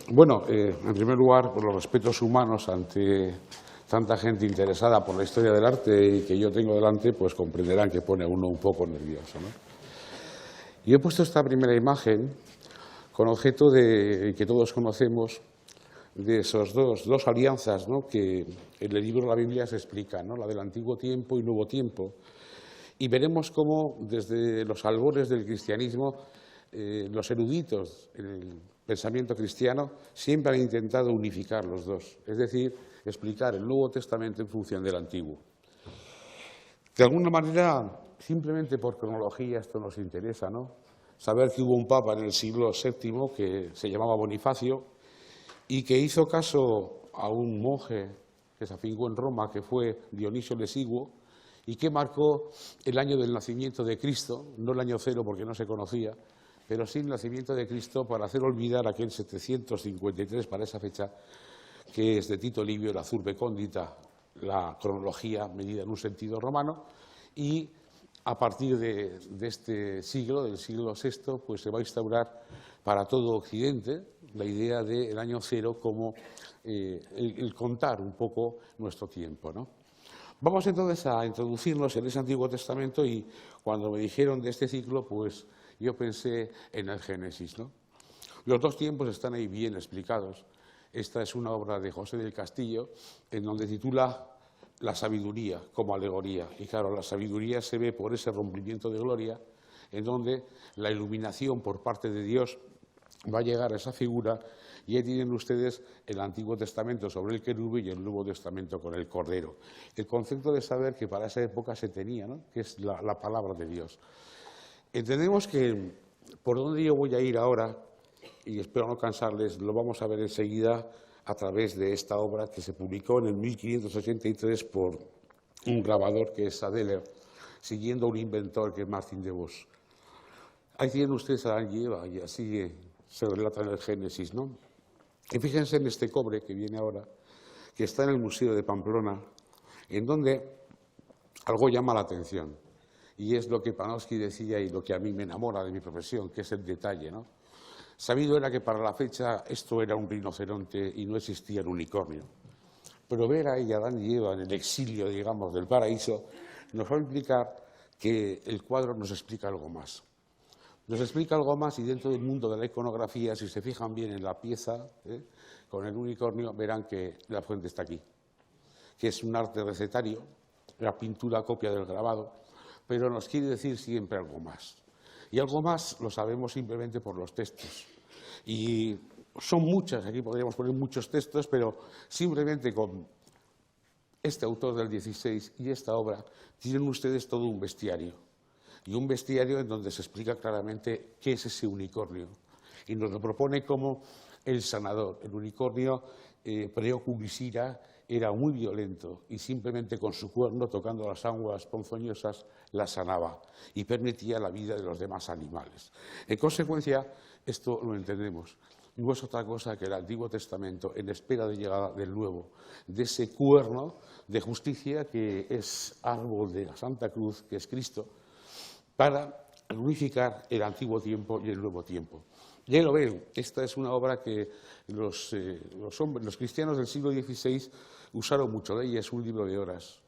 Bueno, en primer lugar, por los respetos humanos ante tanta gente interesada por la historia del arte y que yo tengo delante, pues comprenderán que pone a uno un poco nervioso, ¿no? Yo he puesto esta primera imagen con objeto de que todos conocemos de esos dos alianzas, ¿no?, que en el libro de la Biblia se explican, ¿no?, la del Antiguo Tiempo y Nuevo Tiempo. Y veremos cómo desde los albores del cristianismo los eruditos en el pensamiento cristiano siempre han intentado unificar los dos, es decir, explicar el Nuevo Testamento en función del Antiguo. De alguna manera, simplemente por cronología, esto nos interesa, ¿no? Saber que hubo un papa en el siglo VII que se llamaba Bonifacio y que hizo caso a un monje que se afincó en Roma, que fue Dionisio el Exiguo, y que marcó el año del nacimiento de Cristo, no el año cero porque no se conocía, pero sí el nacimiento de Cristo para hacer olvidar aquel 753 para esa fecha, que es de Tito Livio, la Urbe Condita, la cronología medida en un sentido romano, y a partir de este siglo, del siglo VI, pues se va a instaurar para todo Occidente la idea del año cero como el contar un poco nuestro tiempo, ¿no? Vamos entonces a introducirnos en ese Antiguo Testamento y cuando me dijeron de este ciclo, pues yo pensé en el Génesis, ¿no? Los dos tiempos están ahí bien explicados. Esta es una obra de José del Castillo en donde titula La sabiduría como alegoría. Y claro, la sabiduría se ve por ese rompimiento de gloria en donde la iluminación por parte de Dios va a llegar a esa figura y ahí tienen ustedes el Antiguo Testamento sobre el querube y el Nuevo Testamento con el Cordero. El concepto de saber que para esa época se tenía, ¿no?, que es la palabra de Dios. Entendemos que por donde yo voy a ir ahora, y espero no cansarles, lo vamos a ver enseguida a través de esta obra que se publicó en el 1583 por un grabador que es Sadeler, siguiendo a un inventor que es Martín de Vos. Ahí tienen ustedes a Adán y Eva y así se relata en el Génesis, ¿no? Y fíjense en este cobre que viene ahora, que está en el Museo de Pamplona, en donde algo llama la atención. Y es lo que Panofsky decía y lo que a mí me enamora de mi profesión, que es el detalle, ¿no? Sabido era que para la fecha esto era un rinoceronte y no existía el unicornio. Pero ver ahí a Adán y Eva en el exilio, digamos, del paraíso, nos va a implicar que el cuadro nos explica algo más. Nos explica algo más y dentro del mundo de la iconografía, si se fijan bien en la pieza, con el unicornio, verán que la fuente está aquí, que es un arte recetario, la pintura copia del grabado, pero nos quiere decir siempre algo más. Y algo más lo sabemos simplemente por los textos. Y son muchas, aquí podríamos poner muchos textos, pero simplemente con este autor del 16 y esta obra tienen ustedes todo un bestiario. Y un bestiario en donde se explica claramente qué es ese unicornio. Y nos lo propone como el sanador. El unicornio Preoculisira era muy violento y simplemente con su cuerno, tocando las aguas ponzoñosas, la sanaba y permitía la vida de los demás animales. En consecuencia, esto lo entendemos. No es otra cosa que el Antiguo Testamento en espera de llegada del Nuevo, de ese cuerno de justicia que es árbol de la Santa Cruz, que es Cristo, para unificar el Antiguo Tiempo y el Nuevo Tiempo. Ya lo ven, esta es una obra que los cristianos del siglo XVI usaron mucho de ella, es un libro de horas.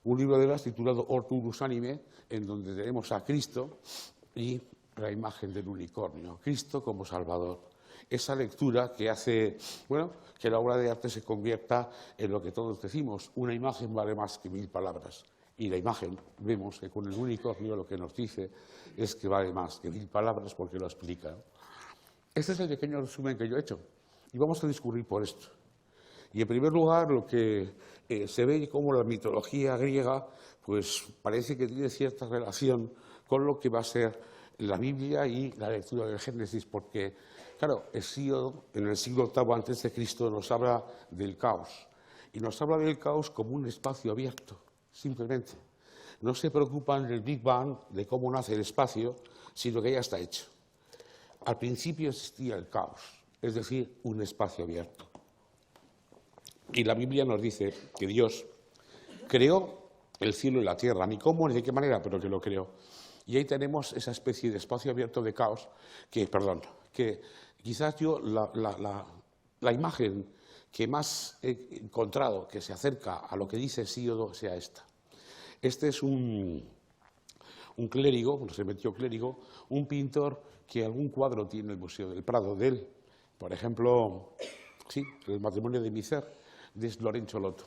Un libro de horas titulado Orturus Anime, en donde tenemos a Cristo y la imagen del unicornio, Cristo como Salvador. Esa lectura que hace, bueno, que la obra de arte se convierta en lo que todos decimos, una imagen vale más que 1000 palabras. Y la imagen, vemos que con el unicornio lo que nos dice es que vale más que 1000 palabras porque lo explica, ¿no? Este es el pequeño resumen que yo he hecho y vamos a discurrir por esto. Y en primer lugar, lo que se ve como la mitología griega, pues parece que tiene cierta relación con lo que va a ser la Biblia y la lectura del Génesis, porque, claro, Hesíodo, en el siglo VIII a.C., nos habla del caos. Y nos habla del caos como un espacio abierto, simplemente. No se preocupan del Big Bang, de cómo nace el espacio, sino que ya está hecho. Al principio existía el caos, es decir, un espacio abierto. Y la Biblia nos dice que Dios creó el cielo y la tierra, ni cómo ni de qué manera, pero que lo creó. Y ahí tenemos esa especie de espacio abierto de caos que quizás yo la la imagen que más he encontrado que se acerca a lo que dice Hesíodo sea esta. Este es un clérigo, bueno, se metió clérigo, un pintor que algún cuadro tiene el Museo del Prado de él. Por ejemplo, sí, el matrimonio de Micer, de Lorenzo Lotto.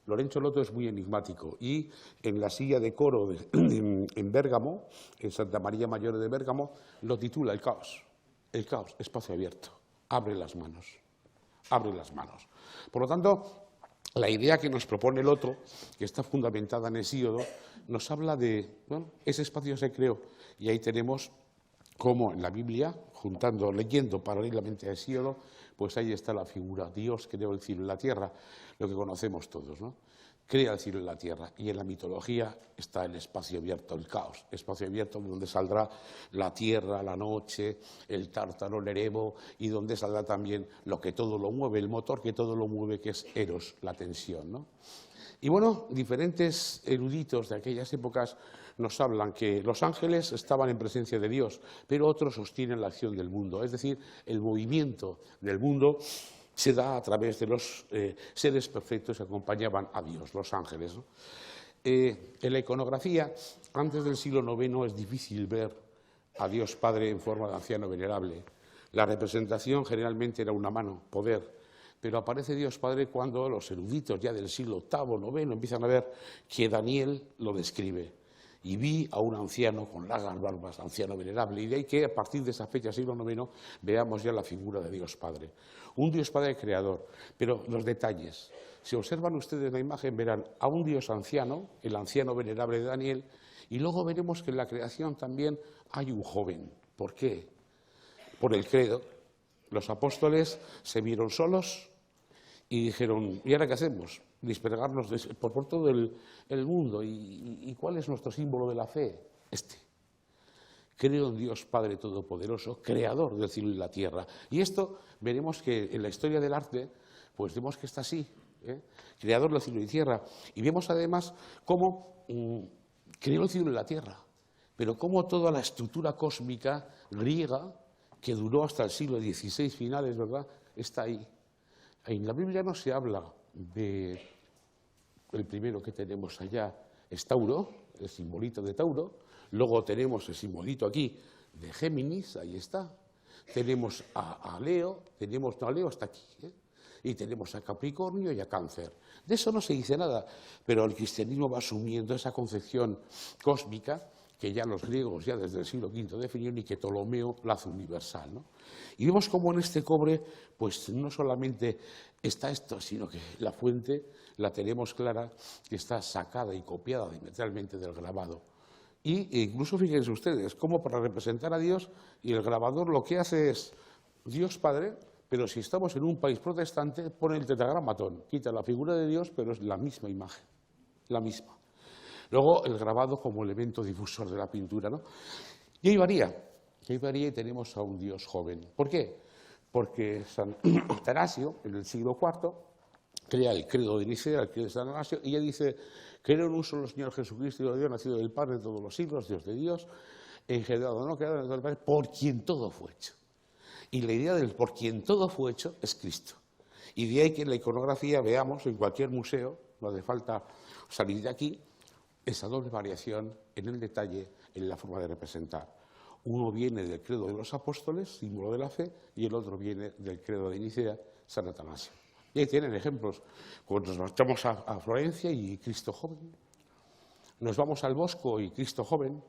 Lorenzo Lotto es muy enigmático y en la silla de coro en Bérgamo, en Santa María Mayor de Bérgamo, lo titula El caos, espacio abierto, abre las manos, abre las manos. Por lo tanto, la idea que nos propone Lotto, que está fundamentada en Hesíodo, nos habla de, bueno, ese espacio se creó y ahí tenemos como en la Biblia, leyendo paralelamente a Hesíodo, pues ahí está la figura. Dios creó el cielo y la tierra, lo que conocemos todos, ¿no? Crea el cielo y la tierra. Y en la mitología está el espacio abierto, el caos, espacio abierto donde saldrá la tierra, la noche, el tártaro, el erebo, y donde saldrá también lo que todo lo mueve, el motor que todo lo mueve, que es Eros, la tensión, ¿no? Y bueno, diferentes eruditos de aquellas épocas nos hablan que los ángeles estaban en presencia de Dios, pero otros sostienen la acción del mundo. Es decir, el movimiento del mundo se da a través de los seres perfectos que acompañaban a Dios, los ángeles, ¿no? En la iconografía, antes del siglo IX, es difícil ver a Dios Padre en forma de anciano venerable. La representación generalmente era una mano, poder. Pero aparece Dios Padre cuando los eruditos ya del siglo VIII, IX empiezan a ver que Daniel lo describe. Y vi a un anciano con largas barbas, anciano venerable, y de ahí que a partir de esa fecha, siglo IX, veamos ya la figura de Dios Padre. Un Dios Padre creador, pero los detalles. Si observan ustedes la imagen, verán a un Dios anciano, el anciano venerable de Daniel, y luego veremos que en la creación también hay un joven. ¿Por qué? Por el credo. Los apóstoles se vieron solos y dijeron, ¿y ahora qué hacemos? Dispergarnos por todo el mundo. ¿Y cuál es nuestro símbolo de la fe? Creo en Dios Padre Todopoderoso, creador del cielo y la tierra. Y esto veremos que en la historia del arte, pues vemos que está así, creador del cielo y tierra. Y vemos además cómo creó el cielo y la tierra, pero cómo toda la estructura cósmica griega, que duró hasta el siglo XVI finales, ¿verdad?, está ahí. En la Biblia no se habla de el primero que tenemos allá, es Tauro, el simbolito de Tauro. Luego tenemos el simbolito aquí de Géminis, ahí está. Tenemos a Leo, a Leo hasta aquí, y tenemos a Capricornio y a Cáncer. De eso no se dice nada, pero el cristianismo va asumiendo esa concepción cósmica que ya los griegos, ya desde el siglo V, definieron y que Ptolomeo la hace universal, ¿no? Y vemos cómo en este cobre, pues no solamente está esto, sino que la fuente la tenemos clara, que está sacada y copiada diametralmente del grabado. Y incluso fíjense ustedes, cómo para representar a Dios, y el grabador lo que hace es Dios Padre, pero si estamos en un país protestante, pone el tetragramatón, quita la figura de Dios, pero es la misma imagen, la misma. Luego el grabado como elemento difusor de la pintura, ¿no? Y ahí varía y tenemos a un Dios joven. ¿Por qué? Porque San Atanasio, en el siglo IV, crea el credo de Nicea, el credo de San Atanasio, y ella dice, creo en un solo Señor Jesucristo, Hijo de Dios, nacido del Padre de todos los siglos, Dios de Dios, engendrado, no creado en el Padre, por quien todo fue hecho. Y la idea del por quien todo fue hecho es Cristo. Y de ahí que en la iconografía veamos, en cualquier museo, no hace falta salir de aquí, esa doble variación en el detalle, en la forma de representar. Uno viene del credo de los apóstoles, símbolo de la fe, y el otro viene del credo de Nicea, San Atanasio. Y ahí tienen ejemplos. Cuando nos marchamos a Florencia y Cristo joven, nos vamos al Bosco y Cristo joven,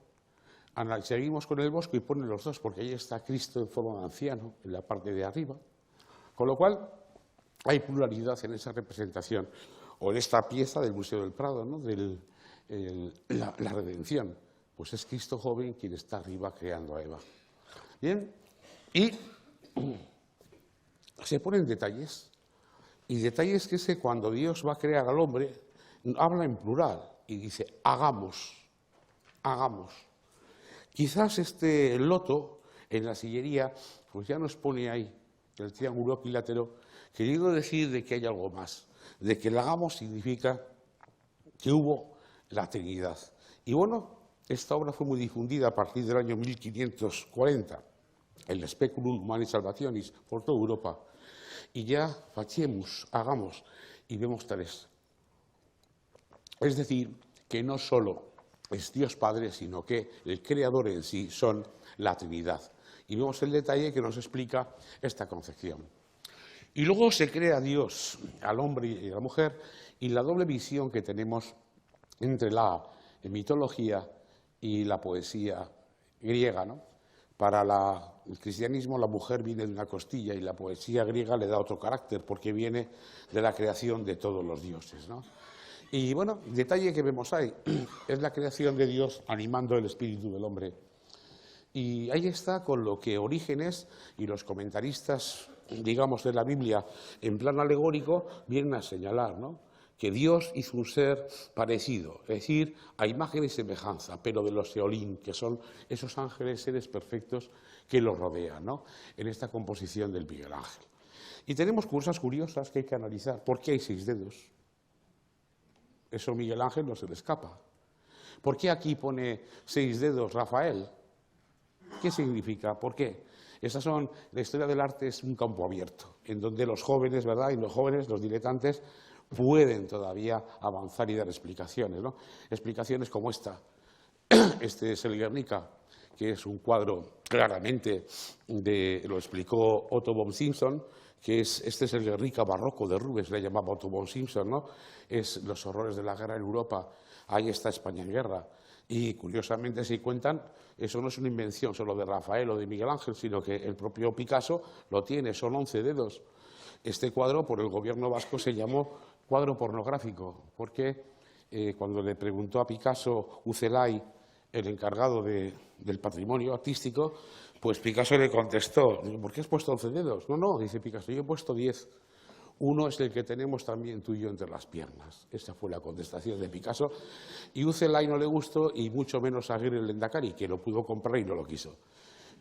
seguimos con el Bosco y ponen los dos, porque ahí está Cristo en forma de anciano, en la parte de arriba. Con lo cual, hay pluralidad en esa representación, o en esta pieza del Museo del Prado, ¿no?, la redención, pues es Cristo joven quien está arriba creando a Eva. Bien, y se ponen detalles, y detalles que es cuando Dios va a crear al hombre, habla en plural y dice, hagamos. Quizás este loto en la sillería, pues ya nos pone ahí el triángulo equilátero, queriendo decir de que hay algo más, de que el hagamos significa que hubo la Trinidad. Y bueno, esta obra fue muy difundida a partir del año 1540, el Speculum Humani Salvationis, por toda Europa. y ya faciemus, hagamos, y vemos tres. Es decir, que no solo es Dios Padre, sino que el Creador en sí son la Trinidad. Y vemos el detalle que nos explica esta concepción. Y luego se crea Dios al hombre y a la mujer, y la doble visión que tenemos entre la mitología y la poesía griega, ¿no? Para el cristianismo la mujer viene de una costilla y la poesía griega le da otro carácter porque viene de la creación de todos los dioses, ¿no? Y bueno, el detalle que vemos ahí es la creación de Dios animando el espíritu del hombre. Y ahí está con lo que Orígenes y los comentaristas, digamos, de la Biblia en plan alegórico vienen a señalar, ¿no? Que Dios hizo un ser parecido, es decir, a imagen y semejanza, pero de los Eolim, que son esos ángeles, seres perfectos que los rodean, ¿no? En esta composición del Miguel Ángel. Y tenemos cosas curiosas que hay que analizar. ¿Por qué hay 6 dedos? Eso Miguel Ángel no se le escapa. ¿Por qué aquí pone 6 dedos Rafael? ¿Qué significa? ¿Por qué? La historia del arte es un campo abierto, en donde los jóvenes, ¿verdad? Y los jóvenes, los diletantes, pueden todavía avanzar y dar explicaciones, ¿no? Explicaciones como esta. Este es el Guernica, que es un cuadro claramente lo explicó Otto von Simpson, este es el Guernica barroco de Rubens, le llamaba Otto von Simpson, ¿no? Es los horrores de la guerra en Europa, ahí está España en guerra. Y curiosamente se cuentan, eso no es una invención solo de Rafael o de Miguel Ángel, sino que el propio Picasso lo tiene, son 11 dedos. Este cuadro por el gobierno vasco se llamó cuadro pornográfico, porque cuando le preguntó a Picasso Ucelay, el encargado del patrimonio artístico, pues Picasso le contestó, ¿por qué has puesto 11 dedos? No, dice Picasso, yo he puesto 10. Uno es el que tenemos también tú y yo entre las piernas. Esa fue la contestación de Picasso. Y Ucelay no le gustó, y mucho menos a Aguirre Lehendakari, que lo pudo comprar y no lo quiso.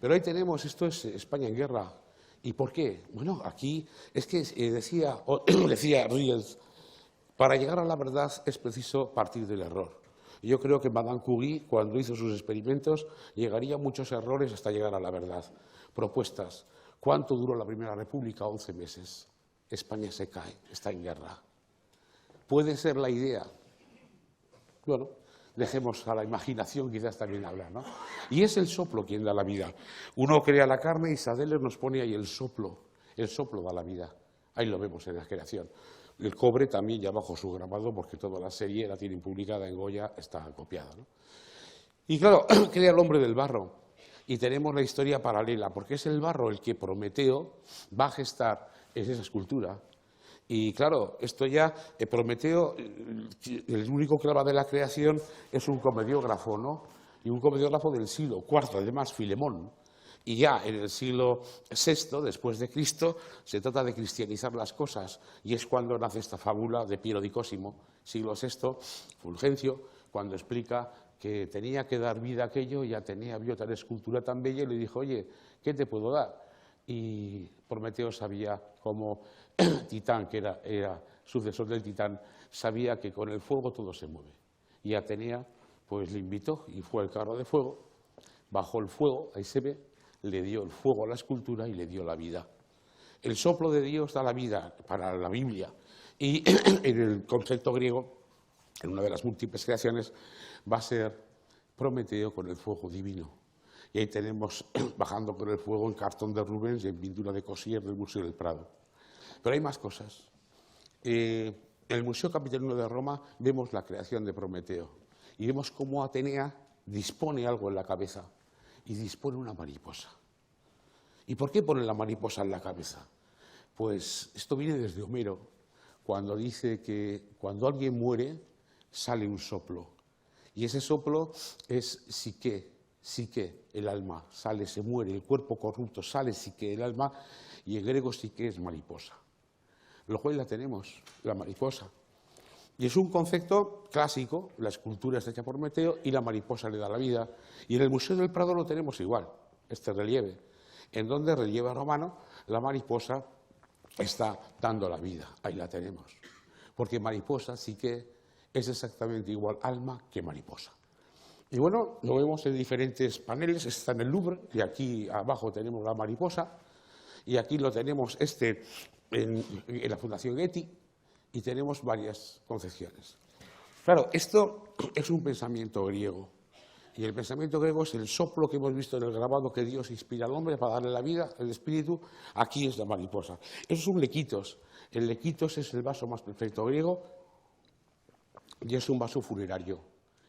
Pero ahí tenemos, esto es España en guerra. ¿Y por qué? Bueno, aquí es que decía Ries, para llegar a la verdad es preciso partir del error. Y yo creo que Madame Curie, cuando hizo sus experimentos, llegaría a muchos errores hasta llegar a la verdad. Propuestas. ¿Cuánto duró la Primera República? 11 meses. España se cae, está en guerra. ¿Puede ser la idea? Bueno, dejemos a la imaginación quizás también hablar, ¿no? Y es el soplo quien da la vida. Uno crea la carne y Sadeler nos pone ahí el soplo da la vida. Ahí lo vemos en la creación. El cobre también ya bajo su grabado, porque toda la serie la tienen publicada en Goya, está copiada, ¿no? Y claro, crea el hombre del barro. Y tenemos la historia paralela, porque es el barro el que Prometeo va a gestar esa escultura. Y claro, esto ya, Prometeo, el único que habla de la creación es un comediógrafo, ¿no? Y un comediógrafo del siglo IV, además, Filemón. Y ya en el siglo VI, después de Cristo, se trata de cristianizar las cosas. Y es cuando nace esta fábula de Piero di Cosimo, siglo VI, Fulgencio, cuando explica que tenía que dar vida a aquello, y Atenea vio tal escultura tan bella y le dijo, oye, ¿qué te puedo dar? Y Prometeo sabía cómo Titán, que era sucesor del Titán, sabía que con el fuego todo se mueve. Y Atenea pues le invitó y fue al carro de fuego, bajó el fuego, ahí se ve, le dio el fuego a la escultura y le dio la vida. El soplo de Dios da la vida para la Biblia. Y en el concepto griego, en una de las múltiples creaciones, va a ser Prometeo con el fuego divino. Y ahí tenemos bajando con el fuego en cartón de Rubens y en pintura de Cossier del Museo del Prado. Pero hay más cosas. En el Museo Capitolino de Roma vemos la creación de Prometeo y vemos cómo Atenea dispone algo en la cabeza y dispone una mariposa. ¿Y por qué pone la mariposa en la cabeza? Pues esto viene desde Homero, cuando dice que cuando alguien muere sale un soplo. Y ese soplo es psique, el alma, sale, se muere, el cuerpo corrupto, sale psique, el alma, y en griego psique es mariposa. Luego ahí la tenemos, la mariposa. Y es un concepto clásico, la escultura está hecha por Prometeo y la mariposa le da la vida. Y en el Museo del Prado lo tenemos igual, este relieve, en donde relieve romano, la mariposa está dando la vida, ahí la tenemos. Porque mariposa sí que es exactamente igual alma que mariposa. Y bueno, lo vemos en diferentes paneles, está en el Louvre, y aquí abajo tenemos la mariposa, y aquí lo tenemos, este en la Fundación Getty, y tenemos varias concepciones. Claro, esto es un pensamiento griego, y el pensamiento griego es el soplo que hemos visto en el grabado que Dios inspira al hombre para darle la vida, el espíritu. Aquí es la mariposa. Eso es un lequitos. El lequitos es el vaso más perfecto griego y es un vaso funerario.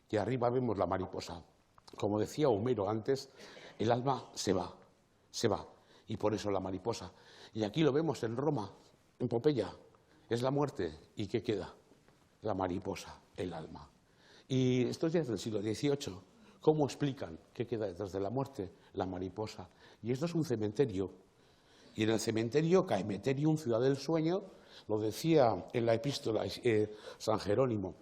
Y arriba vemos la mariposa. Como decía Homero antes, el alma se va, y por eso la mariposa. Y aquí lo vemos en Roma, en Pompeya, es la muerte. ¿Y qué queda? La mariposa, el alma. Y esto es desde el siglo XVIII. ¿Cómo explican qué queda detrás de la muerte? La mariposa. Y esto es un cementerio. Y en el cementerio, Caemeterium, ciudad del sueño, lo decía en la epístola San Jerónimo.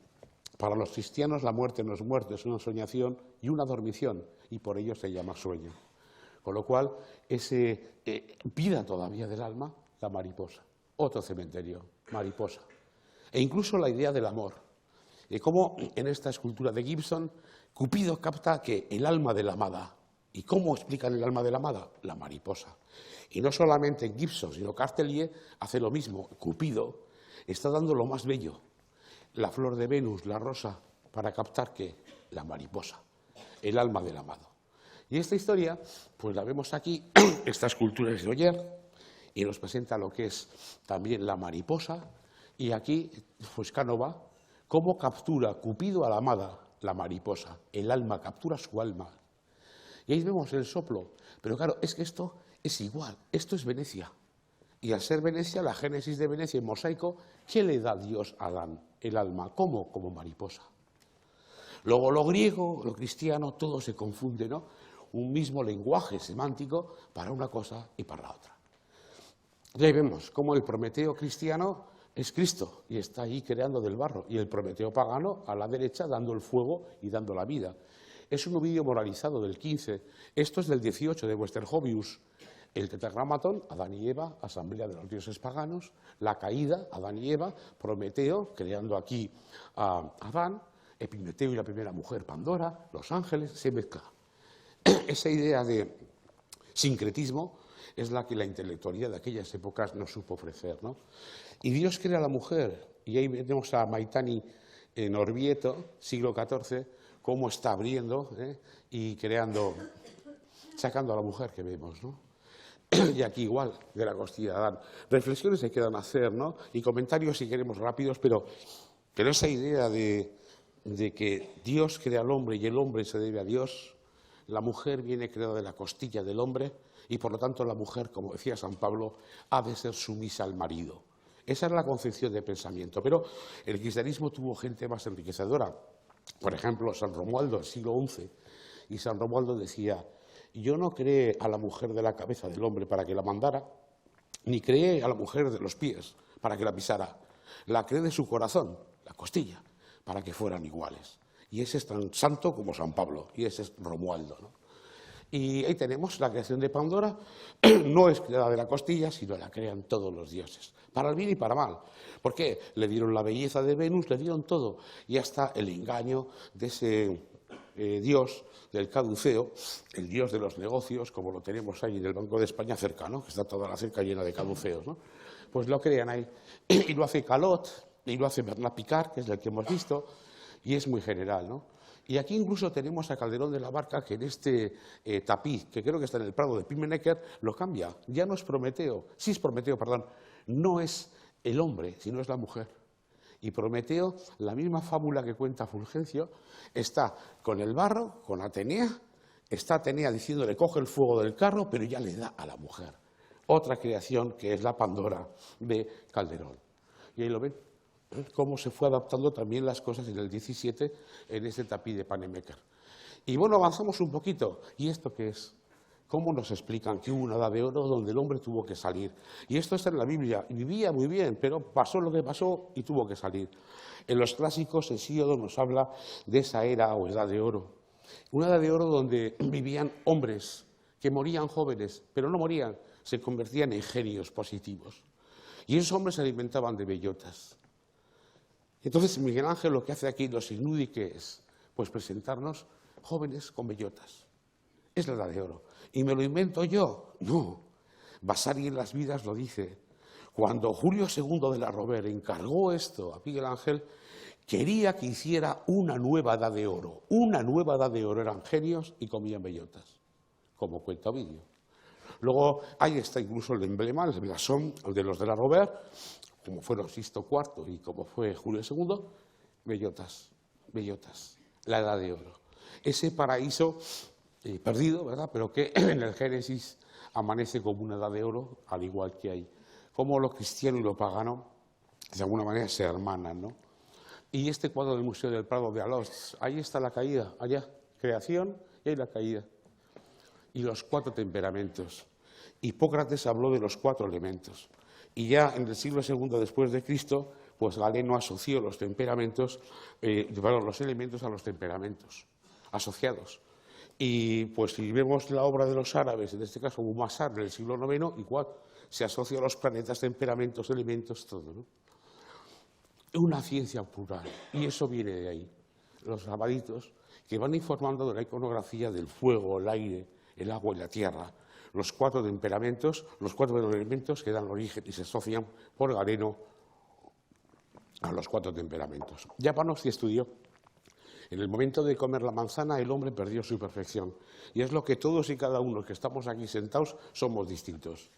Para los cristianos la muerte no es muerte, es una soñación y una dormición, y por ello se llama sueño. Con lo cual, vida todavía del alma, la mariposa. Otro cementerio, mariposa. E incluso la idea del amor. Y cómo en esta escultura de Gibson, Cupido capta que el alma de la amada. ¿Y cómo explican el alma de la amada? La mariposa. Y no solamente Gibson, sino Cartelier hace lo mismo. Cupido está dando lo más bello, la flor de Venus, la rosa, para captar que la mariposa, el alma del amado. Y esta historia, pues la vemos aquí, esta escultura es de Oyer, y nos presenta lo que es también la mariposa, y aquí, pues Canova, cómo captura Cupido a la amada, la mariposa, el alma, captura su alma. Y ahí vemos el soplo, pero claro, es que esto es igual, esto es Venecia. Y al ser Venecia, la génesis de Venecia en mosaico, ¿qué le da Dios a Adán? El alma, ¿cómo? Como mariposa. Luego lo griego, lo cristiano, todo se confunde, ¿no? Un mismo lenguaje semántico para una cosa y para la otra. Y ahí vemos cómo el Prometeo cristiano es Cristo y está allí creando del barro, y el Prometeo pagano a la derecha dando el fuego y dando la vida. Es un ovidio moralizado del 15, esto es del 18 de Westerhovius. El tetragramatón, Adán y Eva, asamblea de los dioses paganos, la caída, Adán y Eva, Prometeo, creando aquí a Adán, Epimeteo y la primera mujer, Pandora, los ángeles, se mezcla. Esa idea de sincretismo es la que la intelectualidad de aquellas épocas nos supo ofrecer, ¿no? Y Dios crea a la mujer, y ahí vemos a Maitani en Orvieto, siglo XIV, cómo está abriendo y creando, sacando a la mujer que vemos, ¿no? Y aquí igual, de la costilla de Adán. Reflexiones se quedan a hacer, ¿no? Y comentarios si queremos rápidos, pero esa idea de que Dios crea al hombre y el hombre se debe a Dios, la mujer viene creada de la costilla del hombre y por lo tanto la mujer, como decía San Pablo, ha de ser sumisa al marido. Esa era la concepción de pensamiento, pero el cristianismo tuvo gente más enriquecedora. Por ejemplo, San Romualdo, del siglo XI, y San Romualdo decía: yo no creé a la mujer de la cabeza del hombre para que la mandara, ni creé a la mujer de los pies para que la pisara. La creé de su corazón, la costilla, para que fueran iguales. Y ese es tan santo como San Pablo, y ese es Romualdo, ¿no? Y ahí tenemos la creación de Pandora, no es creada de la costilla, sino la crean todos los dioses, para el bien y para mal. ¿Por qué? Le dieron la belleza de Venus, le dieron todo, y hasta el engaño de ese dios del caduceo, el dios de los negocios, como lo tenemos ahí en el Banco de España cercano, que está toda la cerca llena de caduceos, ¿no? Pues lo crean ahí. Y lo hace Calot, y lo hace Bernat Picard, que es el que hemos visto, y es muy general, ¿no? Y aquí incluso tenemos a Calderón de la Barca, que en este tapiz, que creo que está en el Prado de Pimmenecker, lo cambia. Ya no es Prometeo, sí es Prometeo, perdón, no es el hombre, sino es la mujer. Y Prometeo, la misma fábula que cuenta Fulgencio, está con el barro, con Atenea, está Atenea diciéndole coge el fuego del carro, pero ya le da a la mujer. Otra creación que es la Pandora de Calderón. Y ahí lo ven, cómo se fue adaptando también las cosas en el 17 en ese tapiz de Pannemaker. Y bueno, avanzamos un poquito. ¿Y esto qué es? ¿Cómo nos explican que hubo una edad de oro donde el hombre tuvo que salir? Y esto está en la Biblia. Y vivía muy bien, pero pasó lo que pasó y tuvo que salir. En los clásicos, Hesíodo nos habla de esa era o edad de oro. Una edad de oro donde vivían hombres que morían jóvenes, pero no morían, se convertían en genios positivos. Y esos hombres se alimentaban de bellotas. Entonces Miguel Ángel lo que hace aquí, los Inudi, que es pues presentarnos jóvenes con bellotas. Es la edad de oro. ¿Y me lo invento yo? No. Vasari en las vidas lo dice. cuando Julio II de la Rovere encargó esto a Miguel Ángel, quería que hiciera una nueva edad de oro. Una nueva edad de oro, eran genios y comían bellotas, como cuenta Ovidio. Luego ahí está incluso el emblema, el blasón de los de la Rovere, como fueron Sixto IV y como fue Julio II, bellotas, bellotas, la edad de oro. Ese paraíso perdido, ¿verdad?, pero que en el Génesis amanece como una edad de oro, al igual que hay. Como lo cristiano y lo pagano, de alguna manera, se hermanan, ¿no? Y este cuadro del Museo del Prado de Alost, ahí está la caída, allá, creación y ahí la caída. Y los 4 temperamentos. Hipócrates habló de los 4 elementos. Y ya en el siglo II después de Cristo, pues Galeno asoció los temperamentos, los elementos a los temperamentos asociados. Y pues si vemos la obra de los árabes, en este caso Umasar del siglo IX, igual se asocia a los planetas, temperamentos, elementos, todo, ¿no? Una ciencia plural, y eso viene de ahí. Los grabaditos que van informando de la iconografía del fuego, el aire, el agua y la tierra, los 4 temperamentos, los 4 elementos que dan origen y se asocian por Galeno a los 4 temperamentos. Ya Panofsky estudió. En el momento de comer la manzana, el hombre perdió su perfección. Y es lo que todos y cada uno que estamos aquí sentados somos distintos.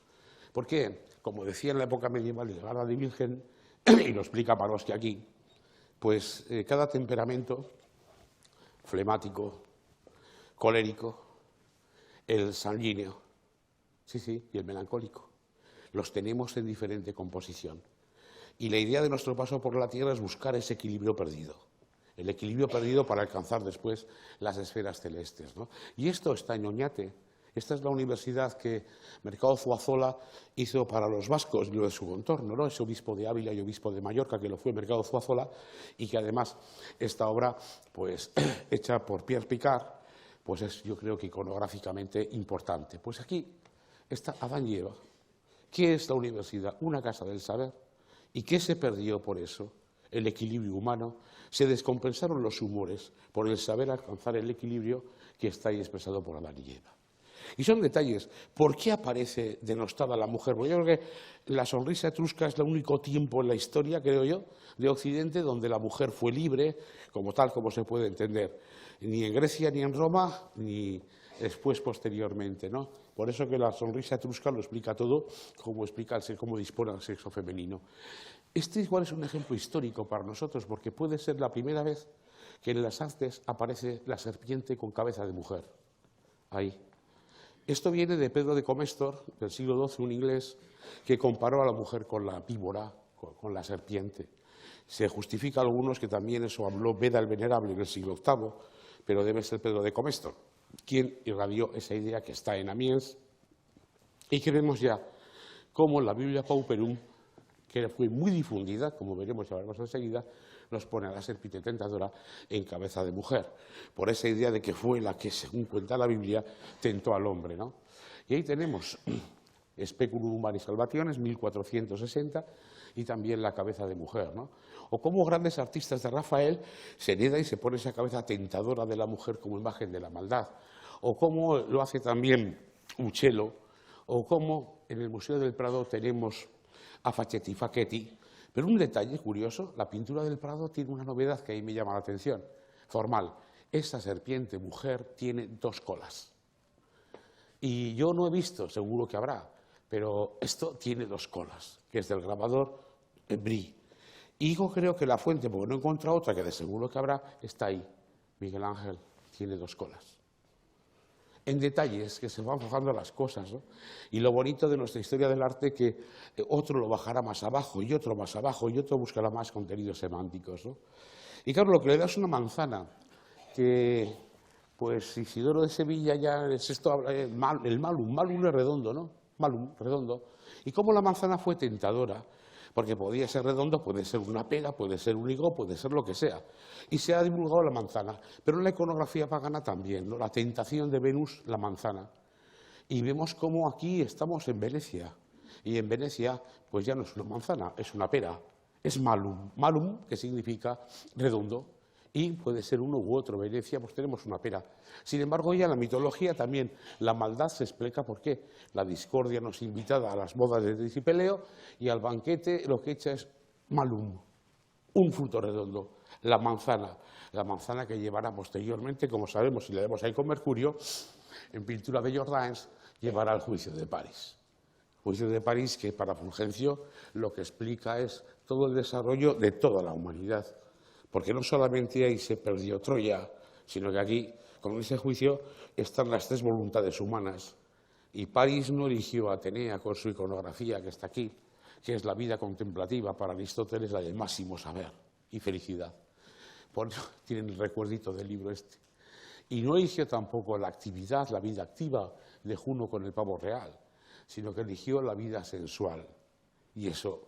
¿Por qué? Como decía en la época medieval Edgarda de Virgen, y lo explica Panofsky aquí, pues cada temperamento, flemático, colérico, el sanguíneo, sí, y el melancólico, los tenemos en diferente composición. Y la idea de nuestro paso por la Tierra es buscar ese equilibrio perdido. El equilibrio perdido para alcanzar después las esferas celestes, ¿no? Y esto está en Oñate. Esta es la universidad que Mercado Zuazola hizo para los vascos y lo de su contorno, ¿no? Ese obispo de Ávila y obispo de Mallorca, que lo fue Mercado Zuazola, y que además esta obra, pues, hecha por Pierre Picard, pues es, yo creo que iconográficamente importante. Pues aquí está Adán y Eva. ¿Qué es la universidad? Una casa del saber. ¿Y qué se perdió por eso? El equilibrio humano. Se descompensaron los humores por el saber alcanzar el equilibrio que está ahí expresado por Adán y Eva. Y son detalles. ¿Por qué aparece denostada la mujer? Porque yo creo que la sonrisa etrusca es el único tiempo en la historia, creo yo, de Occidente donde la mujer fue libre, como tal como se puede entender. Ni en Grecia, ni en Roma, ni después, posteriormente, ¿no? Por eso que la sonrisa etrusca lo explica todo, como explica cómo dispone el sexo femenino. Este igual es un ejemplo histórico para nosotros, porque puede ser la primera vez que en las artes aparece la serpiente con cabeza de mujer. Ahí. Esto viene de Pedro de Comestor, del siglo XII, un inglés, que comparó a la mujer con la víbora, con la serpiente. Se justifica a algunos que también eso habló Beda el Venerable en el siglo VIII, pero debe ser Pedro de Comestor, quien irradió esa idea que está en Amiens, y que vemos ya cómo la Biblia Pauperum, que fue muy difundida, como veremos y hablaremos enseguida, nos pone a la serpiente tentadora en cabeza de mujer, por esa idea de que fue la que, según cuenta la Biblia, tentó al hombre, ¿no? Y ahí tenemos Speculum Humanis Salvationes, 1460, y también la cabeza de mujer, ¿no? O cómo grandes artistas de Rafael se hereda y se pone esa cabeza tentadora de la mujer como imagen de la maldad, o cómo lo hace también Uccello, o cómo en el Museo del Prado tenemos a Facchetti Facchetti. Pero un detalle curioso, la pintura del Prado tiene una novedad que ahí me llama la atención, formal. Esa serpiente mujer tiene 2 colas. Y yo no he visto, seguro que habrá, pero esto tiene 2 colas, que es del grabador Brie. Y yo creo que la fuente, porque no he encontrado otra, que de seguro que habrá, está ahí. Miguel Ángel tiene 2 colas. En detalles que se van fijando las cosas, ¿no? Y lo bonito de nuestra historia del arte que otro lo bajará más abajo y otro más abajo y otro buscará más contenidos semánticos, ¿no? Y claro, lo que le da es una manzana que, pues Isidoro de Sevilla ya es esto, el malum es redondo, ¿no? Malum, redondo. Y como la manzana fue tentadora, porque podía ser redondo, puede ser una pera, puede ser un higo, puede ser lo que sea. Y se ha divulgado la manzana, pero en la iconografía pagana también, ¿no? La tentación de Venus, la manzana. Y vemos cómo aquí estamos en Venecia, y en Venecia pues ya no es una manzana, es una pera, es malum, malum que significa redondo, Y puede ser uno u otro. Venecia, pues tenemos una pera. Sin embargo, ya en la mitología también la maldad se explica por qué. La discordia nos invita a las bodas de Tris y Peleo y al banquete lo que echa es malum, un fruto redondo, la manzana que llevará posteriormente, como sabemos, si le damos ahí con Mercurio, en pintura de Jordaens, llevará al juicio de París. Juicio de París que para Fulgencio lo que explica es todo el desarrollo de toda la humanidad. Porque no solamente ahí se perdió Troya, sino que aquí, con ese juicio, están las tres voluntades humanas. Y París no eligió a Atenea con su iconografía, que está aquí, que es la vida contemplativa, para Aristóteles la del máximo saber y felicidad. Por eso tienen el recuerdito del libro este. Y no eligió tampoco la actividad, la vida activa de Juno con el pavo real, sino que eligió la vida sensual. Y eso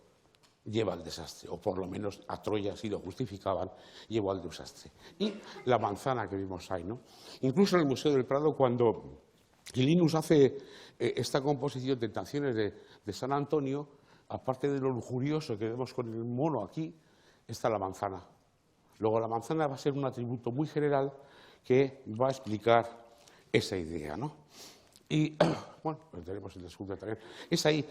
lleva al desastre, o por lo menos a Troya, si lo justificaban, llevó al desastre. Y la manzana que vimos ahí, ¿no? Incluso en el Museo del Prado, cuando Linus hace esta composición de Tentaciones de San Antonio, aparte de lo lujurioso que vemos con el mono aquí, está la manzana. Luego la manzana va a ser un atributo muy general que va a explicar esa idea, ¿no? Y, bueno, pues tenemos el escultor también. Es ahí,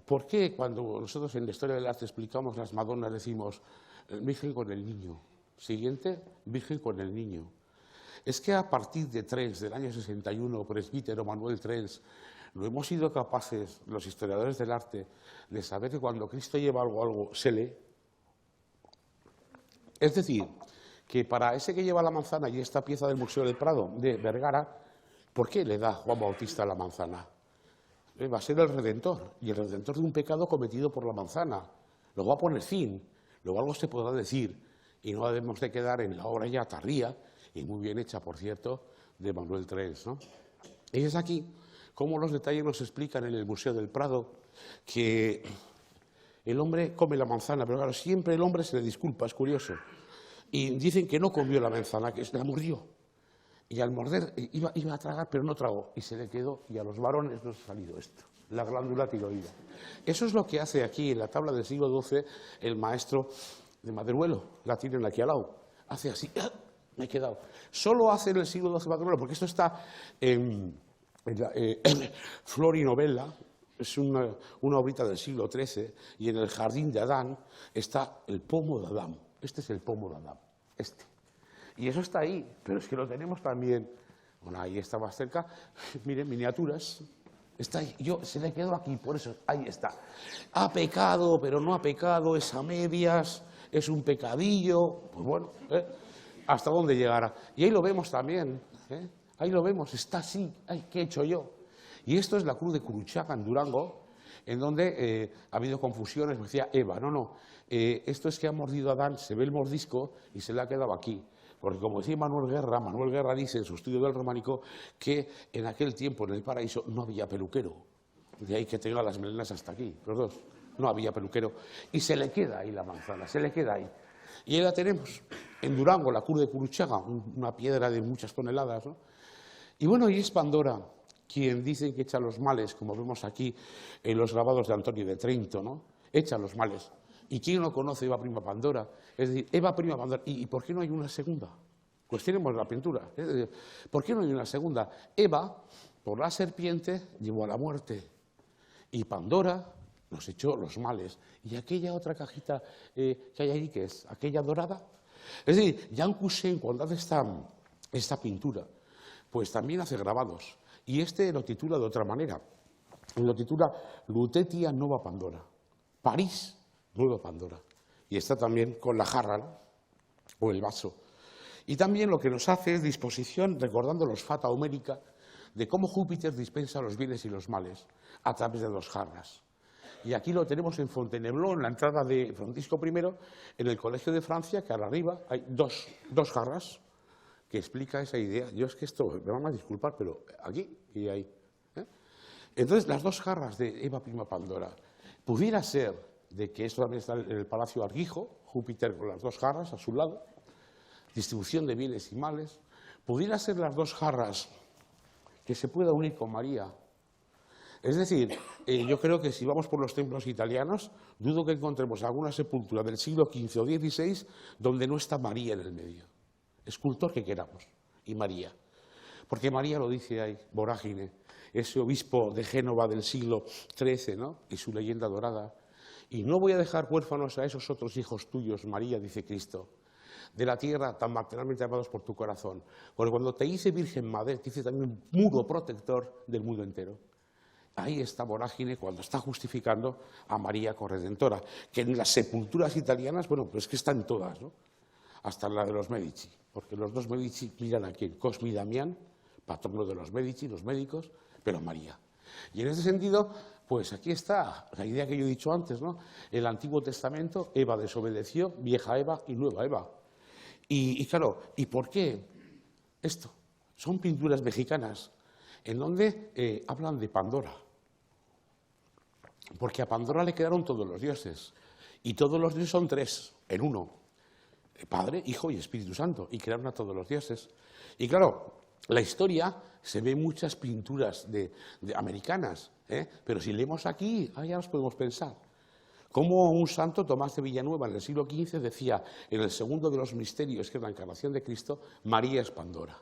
¿por qué cuando nosotros en la historia del arte explicamos las Madonas decimos Virgen con el niño? Siguiente, Virgen con el niño. Es que a partir de Trens, del año 61, presbítero Manuel Trens, no hemos sido capaces, los historiadores del arte, de saber que cuando Cristo lleva algo se lee. Es decir, que para ese que lleva la manzana y esta pieza del Museo del Prado de Vergara, ¿por qué le da Juan Bautista la manzana? Va a ser el Redentor, y el Redentor de un pecado cometido por la manzana. Luego va a poner fin, luego algo se podrá decir, y no debemos de quedar en la obra ya tardía, y muy bien hecha, por cierto, de Manuel Trens, ¿no? Y es aquí cómo los detalles nos explican en el Museo del Prado que el hombre come la manzana, pero claro, siempre el hombre se le disculpa, es curioso. Y dicen que no comió la manzana, que la mordió. Y al morder iba a tragar, pero no tragó, y se le quedó, y a los varones nos ha salido esto, la glándula tiroidea. Eso es lo que hace aquí, en la tabla del siglo XII, el maestro de Maderuelo, la tienen aquí al lado. Hace así, me he quedado. Solo hace en el siglo XII Maderuelo, porque esto está en Flor y Novella, es una obrita del siglo XIII, y en el Jardín de Adán está el pomo de Adán. Este es el pomo de Adán, este. Y eso está ahí, pero es que lo tenemos también, bueno, ahí está más cerca, miren, miniaturas, está ahí, se le quedó aquí, por eso, ahí está. Ha pecado, pero no ha pecado, es a medias, es un pecadillo, pues bueno, ¿hasta dónde llegará? Y ahí lo vemos también, ahí lo vemos, está así, ay, ¿qué he hecho yo? Y esto es la cruz de Curuchaga, en Durango, en donde ha habido confusiones, me decía Eva, no, esto es que ha mordido a Adán, se ve el mordisco y se le ha quedado aquí. Porque como decía Manuel Guerra dice en su estudio del románico que en aquel tiempo en el paraíso no había peluquero. De ahí que tenga las melenas hasta aquí, los dos. No había peluquero. Y se le queda ahí la manzana, se le queda ahí. Y ahí la tenemos, en Durango, la cruz de Curuchaga, una piedra de muchas toneladas, ¿no? Y bueno, y es Pandora quien dice que echa los males, como vemos aquí en los grabados de Antonio de Trento, ¿no? Echa los males. ¿Y quién no conoce Eva Prima Pandora? Es decir, Eva Prima Pandora. ¿Y por qué no hay una segunda? Cuestionemos la pintura. Es decir, ¿por qué no hay una segunda? Eva, por la serpiente, llevó a la muerte. Y Pandora nos echó los males. ¿Y aquella otra cajita que hay ahí, qué es? ¿Aquella dorada? Es decir, Jean Cousin, cuando hace esta pintura, pues también hace grabados. Y este lo titula de otra manera. Lo titula Lutetia Nova Pandora. París, Nueva Pandora. Y está también con la jarra, ¿no? O el vaso. Y también lo que nos hace es disposición, recordando los fata homérica, de cómo Júpiter dispensa los bienes y los males a través de dos jarras. Y aquí lo tenemos en Fontainebleau, en la entrada de Francisco I, en el Colegio de Francia, que arriba hay dos jarras que explica esa idea. Yo es que esto, me van a disculpar, pero aquí y ahí. Entonces, las dos jarras de Eva Prima Pandora, pudiera ser de que esto también está en el Palacio Argijo, Júpiter con las dos jarras a su lado, distribución de bienes y males, pudiera ser las dos jarras que se pueda unir con María, Es decir, yo creo que si vamos por los templos italianos, dudo que encontremos alguna sepultura del siglo XV o XVI donde no está María en el medio. Escultor que queramos, y María. Porque María lo dice ahí, Vorágine, ese obispo de Génova del siglo XIII, ¿no? Y su leyenda dorada. Y no voy a dejar huérfanos a esos otros hijos tuyos, María, dice Cristo, de la tierra tan maternalmente amados por tu corazón. Porque cuando te hice Virgen Madre, te hice también muro protector del mundo entero. Ahí está Vorágine cuando está justificando a María Corredentora, que en las sepulturas italianas, bueno, pues que están todas, ¿no? Hasta la de los Medici, porque los dos Medici miran a quién, Cosme y Damián, patrono de los Medici, los médicos, pero María. Y en ese sentido, pues aquí está la idea que yo he dicho antes, ¿no? El Antiguo Testamento, Eva desobedeció, vieja Eva y nueva Eva. Y claro, ¿y por qué esto? Son pinturas mexicanas en donde hablan de Pandora. Porque a Pandora le quedaron todos los dioses. Y todos los dioses son tres, en uno. Padre, Hijo y Espíritu Santo. Y crearon a todos los dioses. Y claro, la historia se ve en muchas pinturas americanas. Pero si leemos aquí, ya nos podemos pensar. Como un santo, Tomás de Villanueva, en el siglo XV, decía, en el segundo de los misterios, que es la encarnación de Cristo, María es Pandora.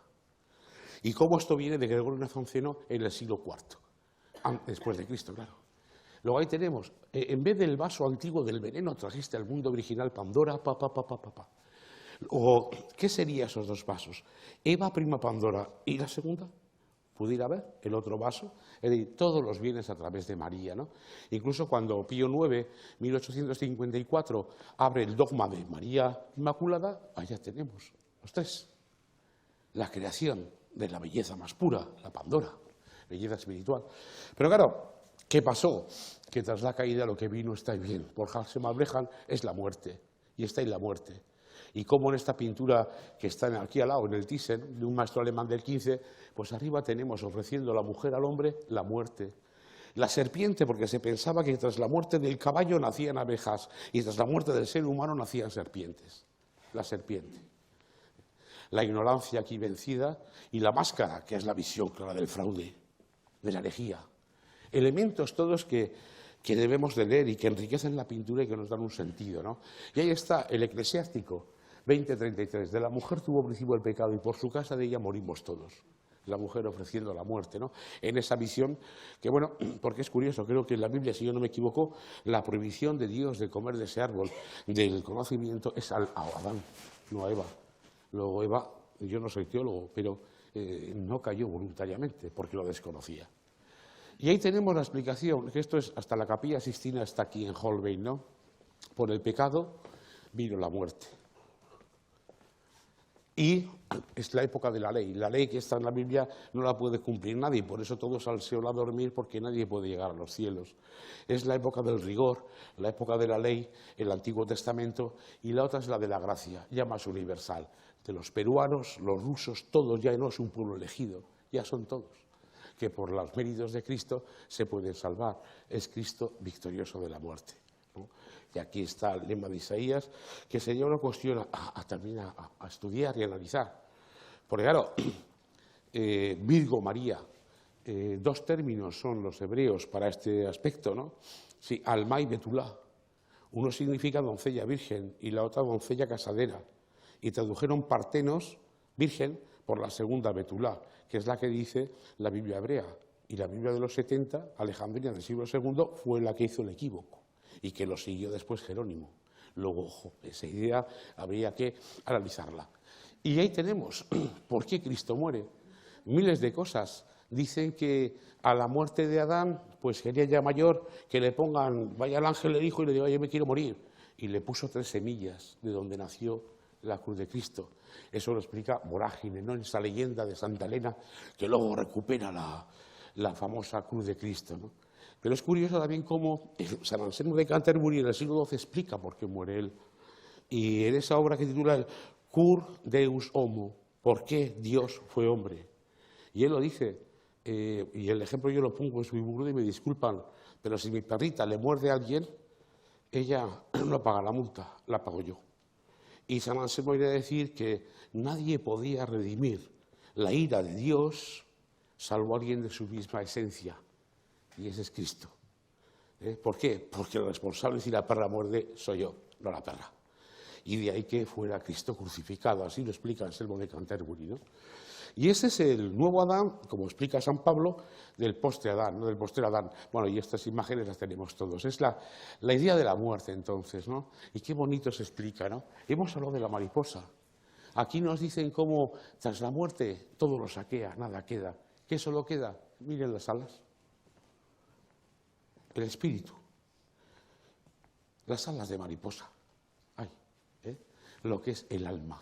Y cómo esto viene de Gregorio Nacianceno en el siglo IV, después de Cristo, claro. Luego ahí tenemos, en vez del vaso antiguo del veneno, trajiste al mundo original Pandora, O, ¿qué serían esos dos vasos? Eva, prima Pandora, ¿y la segunda? ¿Pudiera haber el otro vaso? Es decir, todos los bienes a través de María, ¿no? Incluso cuando Pío IX, 1854, abre el dogma de María Inmaculada, allá tenemos los tres. La creación de la belleza más pura, la Pandora, belleza espiritual. Pero claro, ¿qué pasó? Que tras la caída lo que vino está bien. Por Hansen Malbrehan es la muerte, y está en la muerte. Y como en esta pintura que está aquí al lado, en el Thyssen, de un maestro alemán del XV, pues arriba tenemos ofreciendo a la mujer al hombre la muerte. La serpiente, porque se pensaba que tras la muerte del caballo nacían abejas y tras la muerte del ser humano nacían serpientes. La serpiente. La ignorancia aquí vencida y la máscara, que es la visión clara del fraude, de la herejía. Elementos todos que debemos de leer y que enriquecen la pintura y que nos dan un sentido, ¿no? Y ahí está el Eclesiástico 20:33. De la mujer tuvo principio el pecado y por su casa de ella morimos todos. La mujer ofreciendo la muerte, ¿no? En esa visión, que bueno, porque es curioso, creo que en la Biblia, si yo no me equivoco, la prohibición de Dios de comer de ese árbol del conocimiento es a Adán, no a Eva. Luego Eva, yo no soy teólogo, pero no cayó voluntariamente porque lo desconocía. Y ahí tenemos la explicación, que esto es, hasta la Capilla Sixtina está aquí en Holbein, ¿no? Por el pecado vino la muerte. Y es la época de la ley que está en la Biblia no la puede cumplir nadie, por eso todos salsean a dormir porque nadie puede llegar a los cielos. Es la época del rigor, la época de la ley, el Antiguo Testamento, y la otra es la de la gracia, ya más universal. De los peruanos, los rusos, todos ya no es un pueblo elegido, ya son todos, que por los méritos de Cristo se pueden salvar. Es Cristo victorioso de la muerte, ¿no? Y aquí está el lema de Isaías, que sería una cuestión también a estudiar y analizar. Porque claro, Virgo, María, dos términos son los hebreos para este aspecto, ¿no? Sí, Alma y Betulá. Uno significa doncella virgen y la otra doncella casadera. Y tradujeron partenos, virgen, por la segunda Betulá, que es la que dice la Biblia hebrea. Y la Biblia de los 70, Alejandría del siglo II, fue la que hizo el equívoco y que lo siguió después Jerónimo. Luego, ojo, esa idea habría que analizarla. Y ahí tenemos por qué Cristo muere. Miles de cosas. Dicen que a la muerte de Adán, pues sería ya mayor, que le pongan, vaya el ángel le dijo y le dijo, yo me quiero morir. Y le puso 3 semillas de donde nació la cruz de Cristo. Eso lo explica Vorágine, ¿no? En esa leyenda de Santa Elena, que luego recupera la famosa cruz de Cristo, ¿no? Pero es curioso también cómo San Anselmo de Canterbury en el siglo XII explica por qué muere él. Y en esa obra que titula el Cur Deus Homo, ¿por qué Dios fue hombre? Y él lo dice, y el ejemplo yo lo pongo en su Biburdo y me disculpan, pero si mi perrita le muerde a alguien, ella no paga la multa, la pago yo. Y San Anselmo iría a decir que nadie podía redimir la ira de Dios salvo alguien de su misma esencia. y ese es Cristo. ¿Por qué? Porque el responsable si la perra muerde soy yo, no la perra. Y de ahí que fuera Cristo crucificado, así lo explica Anselmo de Canterbury, ¿no? Y ese es el nuevo Adán, como explica San Pablo, del post-Adán, ¿no? Del posterior Adán. Bueno, y estas imágenes las tenemos todos. Es la idea de la muerte, entonces, ¿no? Y qué bonito se explica, ¿no? Hemos hablado de la mariposa. Aquí nos dicen cómo tras la muerte todo lo saquea, nada queda. ¿Qué solo queda? Miren las alas. El espíritu. Las alas de mariposa. Ay, lo que es el alma.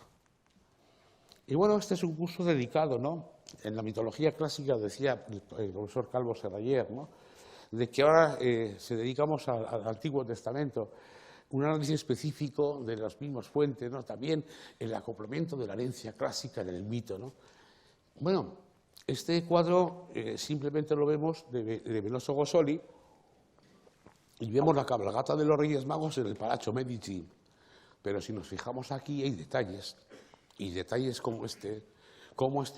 Y bueno, este es un curso dedicado, ¿no? En la mitología clásica, decía el profesor Calvo Serrayer, ¿no? De que ahora se dedicamos al Antiguo Testamento, un análisis específico de las mismas fuentes, ¿no? También el acoplamiento de la herencia clásica en el mito, ¿no? Bueno, este cuadro simplemente lo vemos de Venoso Gosoli y vemos la cabalgata de los Reyes Magos en el Palazzo Medici, pero si nos fijamos aquí hay detalles. Y detalles como este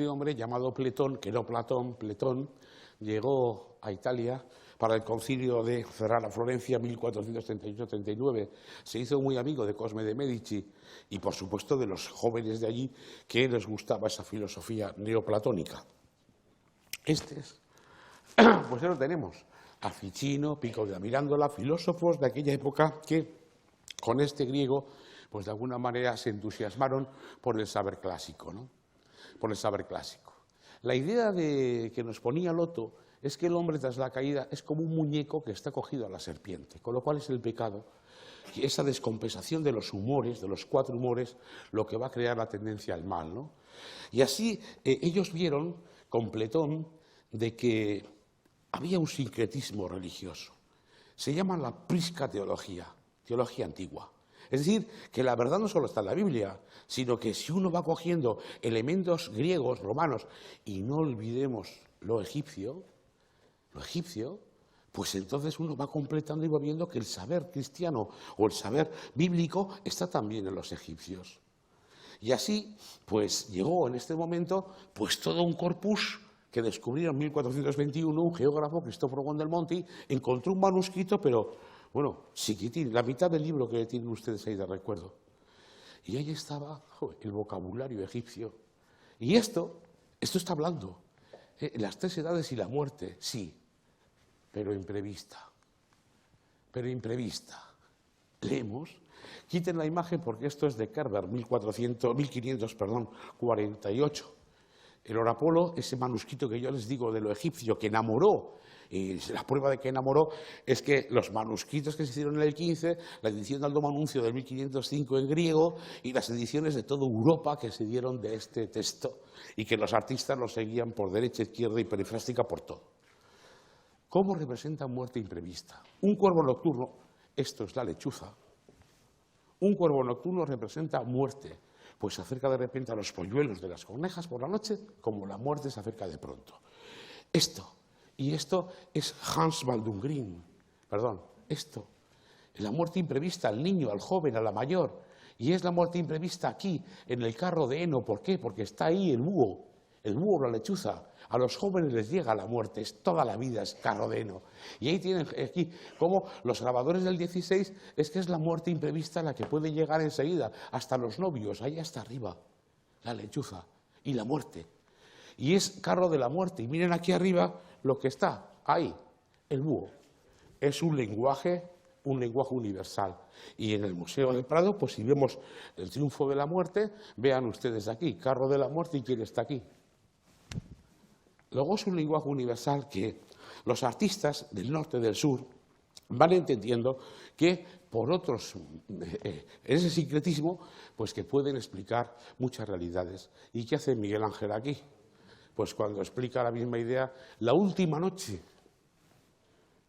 hombre llamado Pletón, que no Platón, Pletón, llegó a Italia para el concilio de Ferrara-Florencia 1438-39. Se hizo muy amigo de Cosme de Medici y, por supuesto, de los jóvenes de allí que les gustaba esa filosofía neoplatónica. Pues ya lo tenemos. A Ficino, Pico de la Mirandola, filósofos de aquella época que, con este griego, pues de alguna manera se entusiasmaron por el saber clásico, ¿no? Por el saber clásico. La idea que nos ponía Loto es que el hombre tras la caída es como un muñeco que está cogido a la serpiente, con lo cual es el pecado, y esa descompensación de los humores, de los 4 humores, lo que va a crear la tendencia al mal, ¿no? Y así ellos vieron con Pletón de que había un sincretismo religioso. Se llama la prisca teología, teología antigua. Es decir, que la verdad no solo está en la Biblia, sino que si uno va cogiendo elementos griegos, romanos, y no olvidemos lo egipcio, pues entonces uno va completando y va viendo que el saber cristiano o el saber bíblico está también en los egipcios. Y así, pues llegó en este momento pues todo un corpus que descubrió en 1421 un geógrafo, Cristóforo Gondelmonti, encontró un manuscrito, pero bueno, chiquitín, la mitad del libro que tienen ustedes ahí de recuerdo. Y ahí estaba el vocabulario egipcio. Y esto está hablando. Las 3 edades y la muerte, sí, pero imprevista. Pero imprevista. Leemos. Quiten la imagen porque esto es de Kerber, 1548. El Orapolo, ese manuscrito que yo les digo de lo egipcio, que enamoró. Y la prueba de que enamoró es que los manuscritos que se hicieron en el 15, la edición de Aldo Manuncio del 1505 en griego y las ediciones de toda Europa que se dieron de este texto y que los artistas lo seguían por derecha, izquierda y perifrástica por todo. ¿Cómo representa muerte imprevista? Un cuervo nocturno, esto es la lechuza, un cuervo nocturno representa muerte, pues se acerca de repente a los polluelos de las conejas por la noche, como la muerte se acerca de pronto. Esto es Hans Baldung-Grien, la muerte imprevista al niño, al joven, a la mayor, y es la muerte imprevista aquí, en el carro de heno. ¿Por qué? Porque está ahí el búho, la lechuza. A los jóvenes les llega la muerte, es toda la vida, es carro de heno. Y ahí tienen aquí como los grabadores del 16, es que es la muerte imprevista la que puede llegar enseguida, hasta los novios, ahí hasta arriba, la lechuza y la muerte. Y es carro de la muerte, y miren aquí arriba lo que está ahí, el búho. Es un lenguaje universal. Y en el Museo del Prado, pues si vemos el triunfo de la muerte, vean ustedes aquí, carro de la muerte y quién está aquí. Luego es un lenguaje universal que los artistas del norte y del sur van entendiendo que por otros, ese sincretismo, pues que pueden explicar muchas realidades. ¿Y qué hace Miguel Ángel aquí? Pues cuando explica la misma idea, la última noche,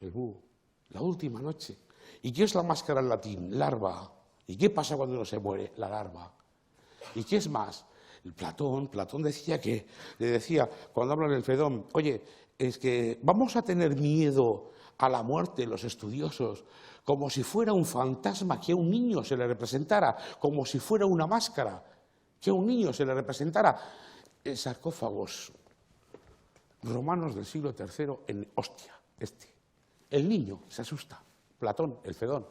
el búho, la última noche. ¿Y qué es la máscara en latín? Larva. ¿Y qué pasa cuando uno se muere? La larva. ¿Y qué es más? Platón le decía, cuando habla en el Fedón, oye, es que vamos a tener miedo a la muerte los estudiosos, como si fuera un fantasma que a un niño se le representara, como si fuera una máscara que a un niño se le representara. Sarcófagos romanos del siglo III en Ostia, El niño se asusta. Platón, el Fedón.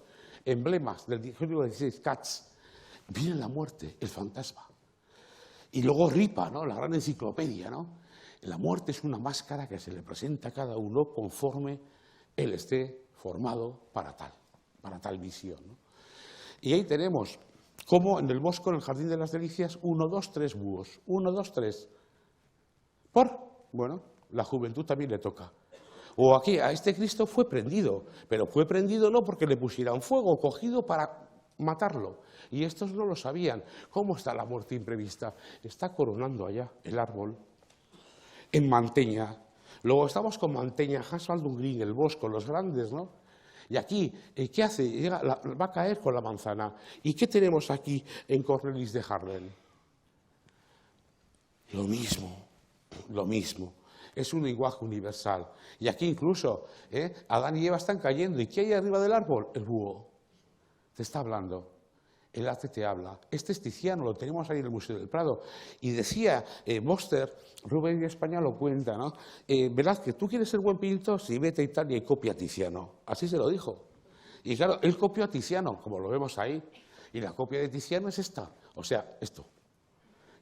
Emblemas del siglo XVI, Katz. Viene la muerte, el fantasma. Y luego Ripa, ¿no? La gran enciclopedia, ¿no? La muerte es una máscara que se le presenta a cada uno conforme él esté formado para tal visión, ¿no? Y ahí tenemos como en el bosco, en el Jardín de las Delicias, 1, 2, 3 búhos. 1, 2, 3. Bueno, la juventud también le toca. O aquí, a este Cristo fue prendido, pero fue prendido no porque le pusieran fuego, cogido para matarlo. Y estos no lo sabían. ¿Cómo está la muerte imprevista? Está coronando allá el árbol, en Manteña. Luego estamos con Manteña, Hans Green, el bosco, los grandes, ¿no? Y aquí, ¿qué hace? Va a caer con la manzana. ¿Y qué tenemos aquí en Cornelis de Harden? Lo mismo. Es un lenguaje universal. Y aquí incluso, Adán y Eva están cayendo. ¿Y qué hay arriba del árbol? El búho. Te está hablando. El arte te habla. Este es Tiziano, lo tenemos ahí en el Museo del Prado. Y decía Boster, Rubén de España lo cuenta, ¿no? Velázquez, ¿tú quieres ser buen pintor? Sí, vete a Italia y copia a Tiziano. Así se lo dijo. Y claro, él copió a Tiziano, como lo vemos ahí. Y la copia de Tiziano es esta. O sea, esto.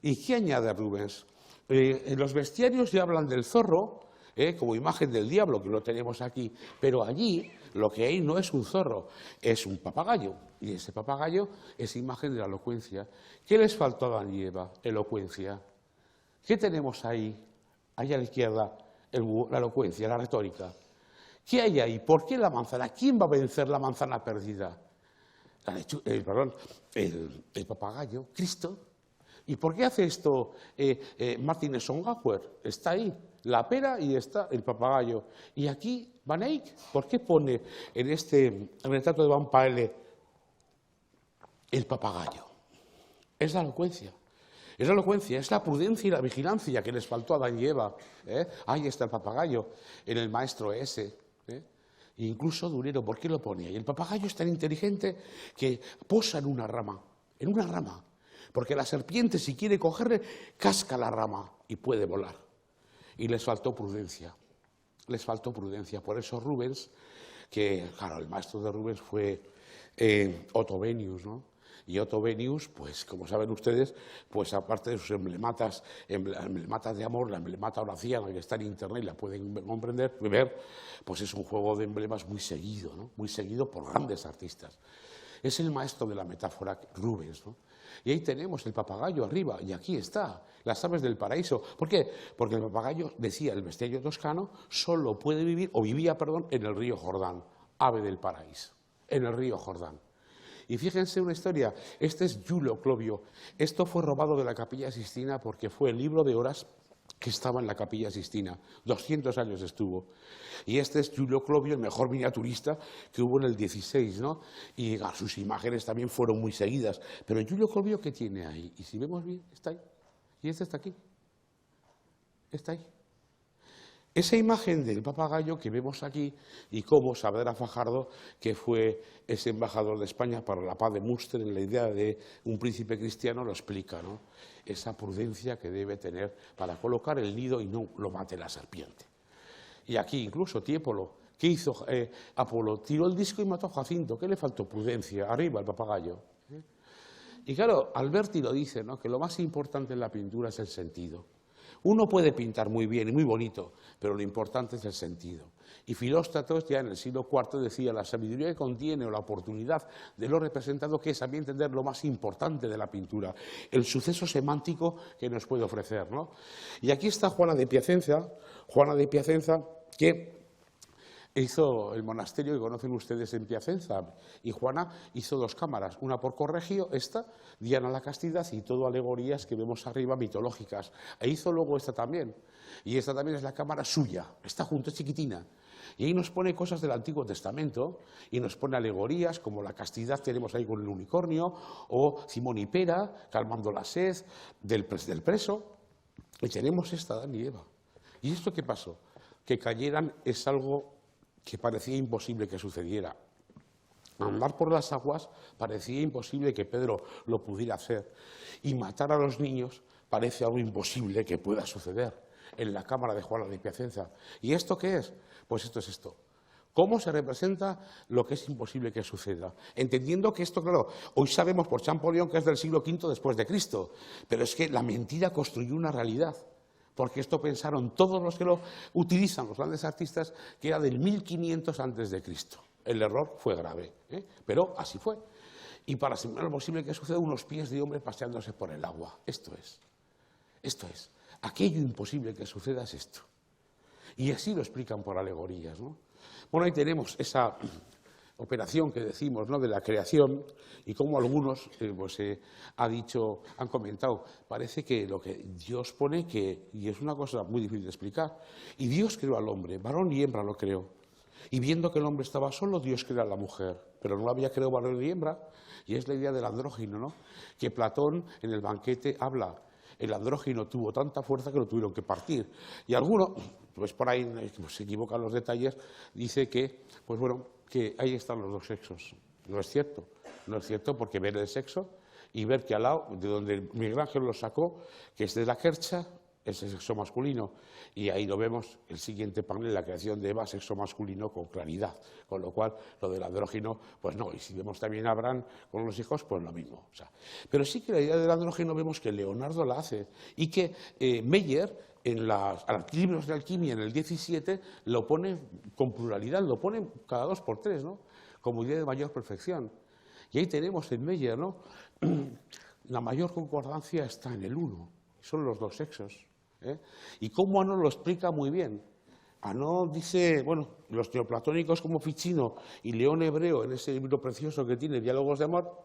¿Y qué añade Rubens? En los bestiarios ya hablan del zorro, como imagen del diablo, que lo tenemos aquí. Pero allí lo que hay no es un zorro, es un papagayo. Y ese papagayo es imagen de la elocuencia. ¿Qué les faltó a Adán y Eva? Elocuencia. ¿Qué tenemos ahí? Ahí a la izquierda, la elocuencia, la retórica. ¿Qué hay ahí? ¿Por qué la manzana? ¿Quién va a vencer la manzana perdida? El papagayo, Cristo. ¿Y por qué hace esto Martin Schongauer? Está ahí, la pera y está el papagayo. Y aquí Van Eyck, ¿por qué pone en este retrato de Van Paele el papagayo? Es la elocuencia. Es la elocuencia, es la prudencia y la vigilancia que les faltó a Adán y Eva. Ahí está el papagayo, en el maestro ese. Incluso Durero, ¿por qué lo pone ahí? El papagayo es tan inteligente que posa en una rama. Porque la serpiente, si quiere cogerle, casca la rama y puede volar. Y les faltó prudencia. Por eso Rubens, que claro, el maestro de Rubens fue Otto Benius, ¿no? Y Otto Benius, pues como saben ustedes, pues aparte de sus emblematas de amor, la emblemata horaciana que está en internet y la pueden ver, pues es un juego de emblemas muy seguido, ¿no? Muy seguido por grandes artistas. Es el maestro de la metáfora Rubens, ¿no? Y ahí tenemos el papagayo arriba, y aquí está, las aves del paraíso. ¿Por qué? Porque el papagayo, decía el bestiario toscano, solo puede vivir, o vivía, perdón, en el río Jordán, ave del paraíso, en el río Jordán. Y fíjense una historia, este es Giulio Clovio. Esto fue robado de la Capilla Sixtina porque fue el libro de horas que estaba en la Capilla Sixtina. 200 años estuvo. Y este es Giulio Clovio, el mejor miniaturista que hubo en el 16, ¿no? Y sus imágenes también fueron muy seguidas. Pero Giulio Clovio, ¿qué tiene ahí? Y si vemos bien, está ahí. Y este está aquí. Está ahí. Esa imagen del papagayo que vemos aquí, y cómo Saavedra Fajardo, que fue ese embajador de España para la paz de Münster, en la idea de un príncipe cristiano, lo explica, ¿no? Esa prudencia que debe tener para colocar el nido y no lo mate la serpiente. Y aquí incluso Tiepolo, ¿qué hizo Apolo? Tiró el disco y mató a Jacinto. ¿Qué le faltó? Prudencia. Arriba el papagayo. Y claro, Alberti lo dice, ¿no? Que lo más importante en la pintura es el sentido. Uno puede pintar muy bien y muy bonito, pero lo importante es el sentido. Y Filóstratos ya en el siglo IV decía, la sabiduría que contiene o la oportunidad de lo representado, que es a mi entender lo más importante de la pintura, el suceso semántico que nos puede ofrecer, ¿no? Y aquí está Juana de Piacenza, que hizo el monasterio que conocen ustedes en Piacenza, y Juana hizo 2 cámaras, una por Correggio, esta, Diana la Castidad, y todo alegorías que vemos arriba mitológicas. E hizo luego esta también, y esta también es la cámara suya, está junto, es chiquitina. Y ahí nos pone cosas del Antiguo Testamento, y nos pone alegorías, como la castidad tenemos ahí con el unicornio, o Simón y Pera, calmando la sed del preso, y tenemos esta, Adán y Eva. ¿Y esto qué pasó? Que cayeran es algo que parecía imposible que sucediera. Andar por las aguas parecía imposible que Pedro lo pudiera hacer. Y matar a los niños parece algo imposible que pueda suceder en la cámara de Juana de Piacenza. ¿Y esto qué es? Pues esto es esto. cómo se representa lo que es imposible que suceda. Entendiendo que esto, claro, hoy sabemos por Champollion que es del siglo V después de Cristo, pero es que la mentira construyó una realidad, porque esto pensaron todos los que lo utilizan, los grandes artistas, que era del 1500 antes de Cristo. El error fue grave, pero así fue. Y para simular lo posible que suceda, unos pies de hombre paseándose por el agua. Esto es. Aquello imposible que suceda es esto. Y así lo explican por alegorías, ¿no? Bueno, ahí tenemos esa operación que decimos, ¿no?, de la creación, y como algunos han comentado, parece que lo que Dios pone, y es una cosa muy difícil de explicar, y Dios creó al hombre, varón y hembra lo creó. Y viendo que el hombre estaba solo, Dios creó a la mujer, pero no había creado varón y hembra, y es la idea del andrógino, ¿no?, que Platón en el banquete habla. El andrógino tuvo tanta fuerza que lo tuvieron que partir. Y alguno, pues por ahí se equivocan los detalles, dice que, pues bueno, que ahí están los dos sexos. No es cierto. No es cierto, porque ver el sexo y ver que al lado, de donde Miguel Ángel lo sacó, que es de la Quercha, es el sexo masculino, y ahí lo vemos, el siguiente panel, la creación de Eva, sexo masculino con claridad, con lo cual lo del andrógino, pues no, y si vemos también a Abraham con los hijos, pues lo mismo. O sea, pero sí que la idea del andrógino vemos que Leonardo la hace, y que Meyer, en los libros de alquimia, en el 17, lo pone con pluralidad, lo pone cada 2 por 3, ¿no?, como idea de mayor perfección. Y ahí tenemos en Meyer, ¿no?, la mayor concordancia está en el uno, son los dos sexos. Y cómo Anó lo explica muy bien. Anó dice, bueno, los neoplatónicos como Ficino y León Hebreo, en ese libro precioso que tiene, Diálogos de Amor,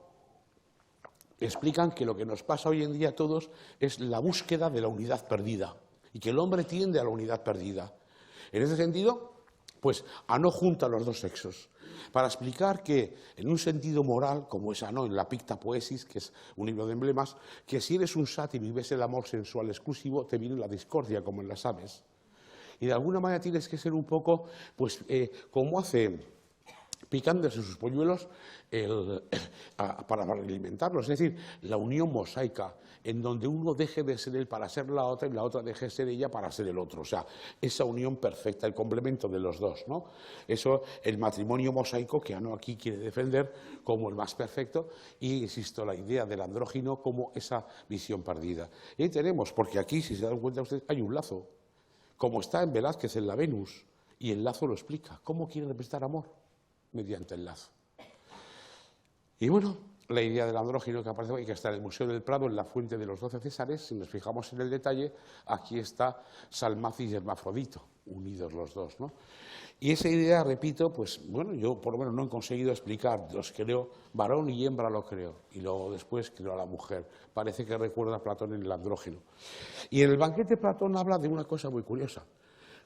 explican que lo que nos pasa hoy en día a todos es la búsqueda de la unidad perdida, y que el hombre tiende a la unidad perdida. En ese sentido, pues Anó junta los dos sexos, para explicar que, en un sentido moral, como es Anó en la Picta Poesis, que es un libro de emblemas, que si eres un sátiro y ves el amor sensual exclusivo, te viene la discordia, como en las aves. Y de alguna manera tienes que ser un poco, pues, como hace picándose sus polluelos para alimentarlos, es decir, la unión mosaica, en donde uno deje de ser él para ser la otra y la otra deje de ser ella para ser el otro, o sea, esa unión perfecta, el complemento de los dos, ¿no? Eso, el matrimonio mosaico que Anó aquí quiere defender como el más perfecto, y, insisto, la idea del andrógino como esa visión perdida. Y ahí tenemos, porque aquí, si se dan cuenta ustedes, hay un lazo, como está en Velázquez en la Venus, y el lazo lo explica, ¿cómo quiere representar amor? Mediante el lazo. Y bueno, la idea del andrógino que aparece aquí, que está en el Museo del Prado, en la fuente de los 12 Césares, si nos fijamos en el detalle, aquí está Salmacis y Hermafrodito, unidos los dos, ¿no? Y esa idea, repito, pues bueno, yo por lo menos no he conseguido explicar, los creo, varón y hembra lo creo, y luego después creo a la mujer. Parece que recuerda a Platón en el andrógino. Y en el banquete Platón habla de una cosa muy curiosa.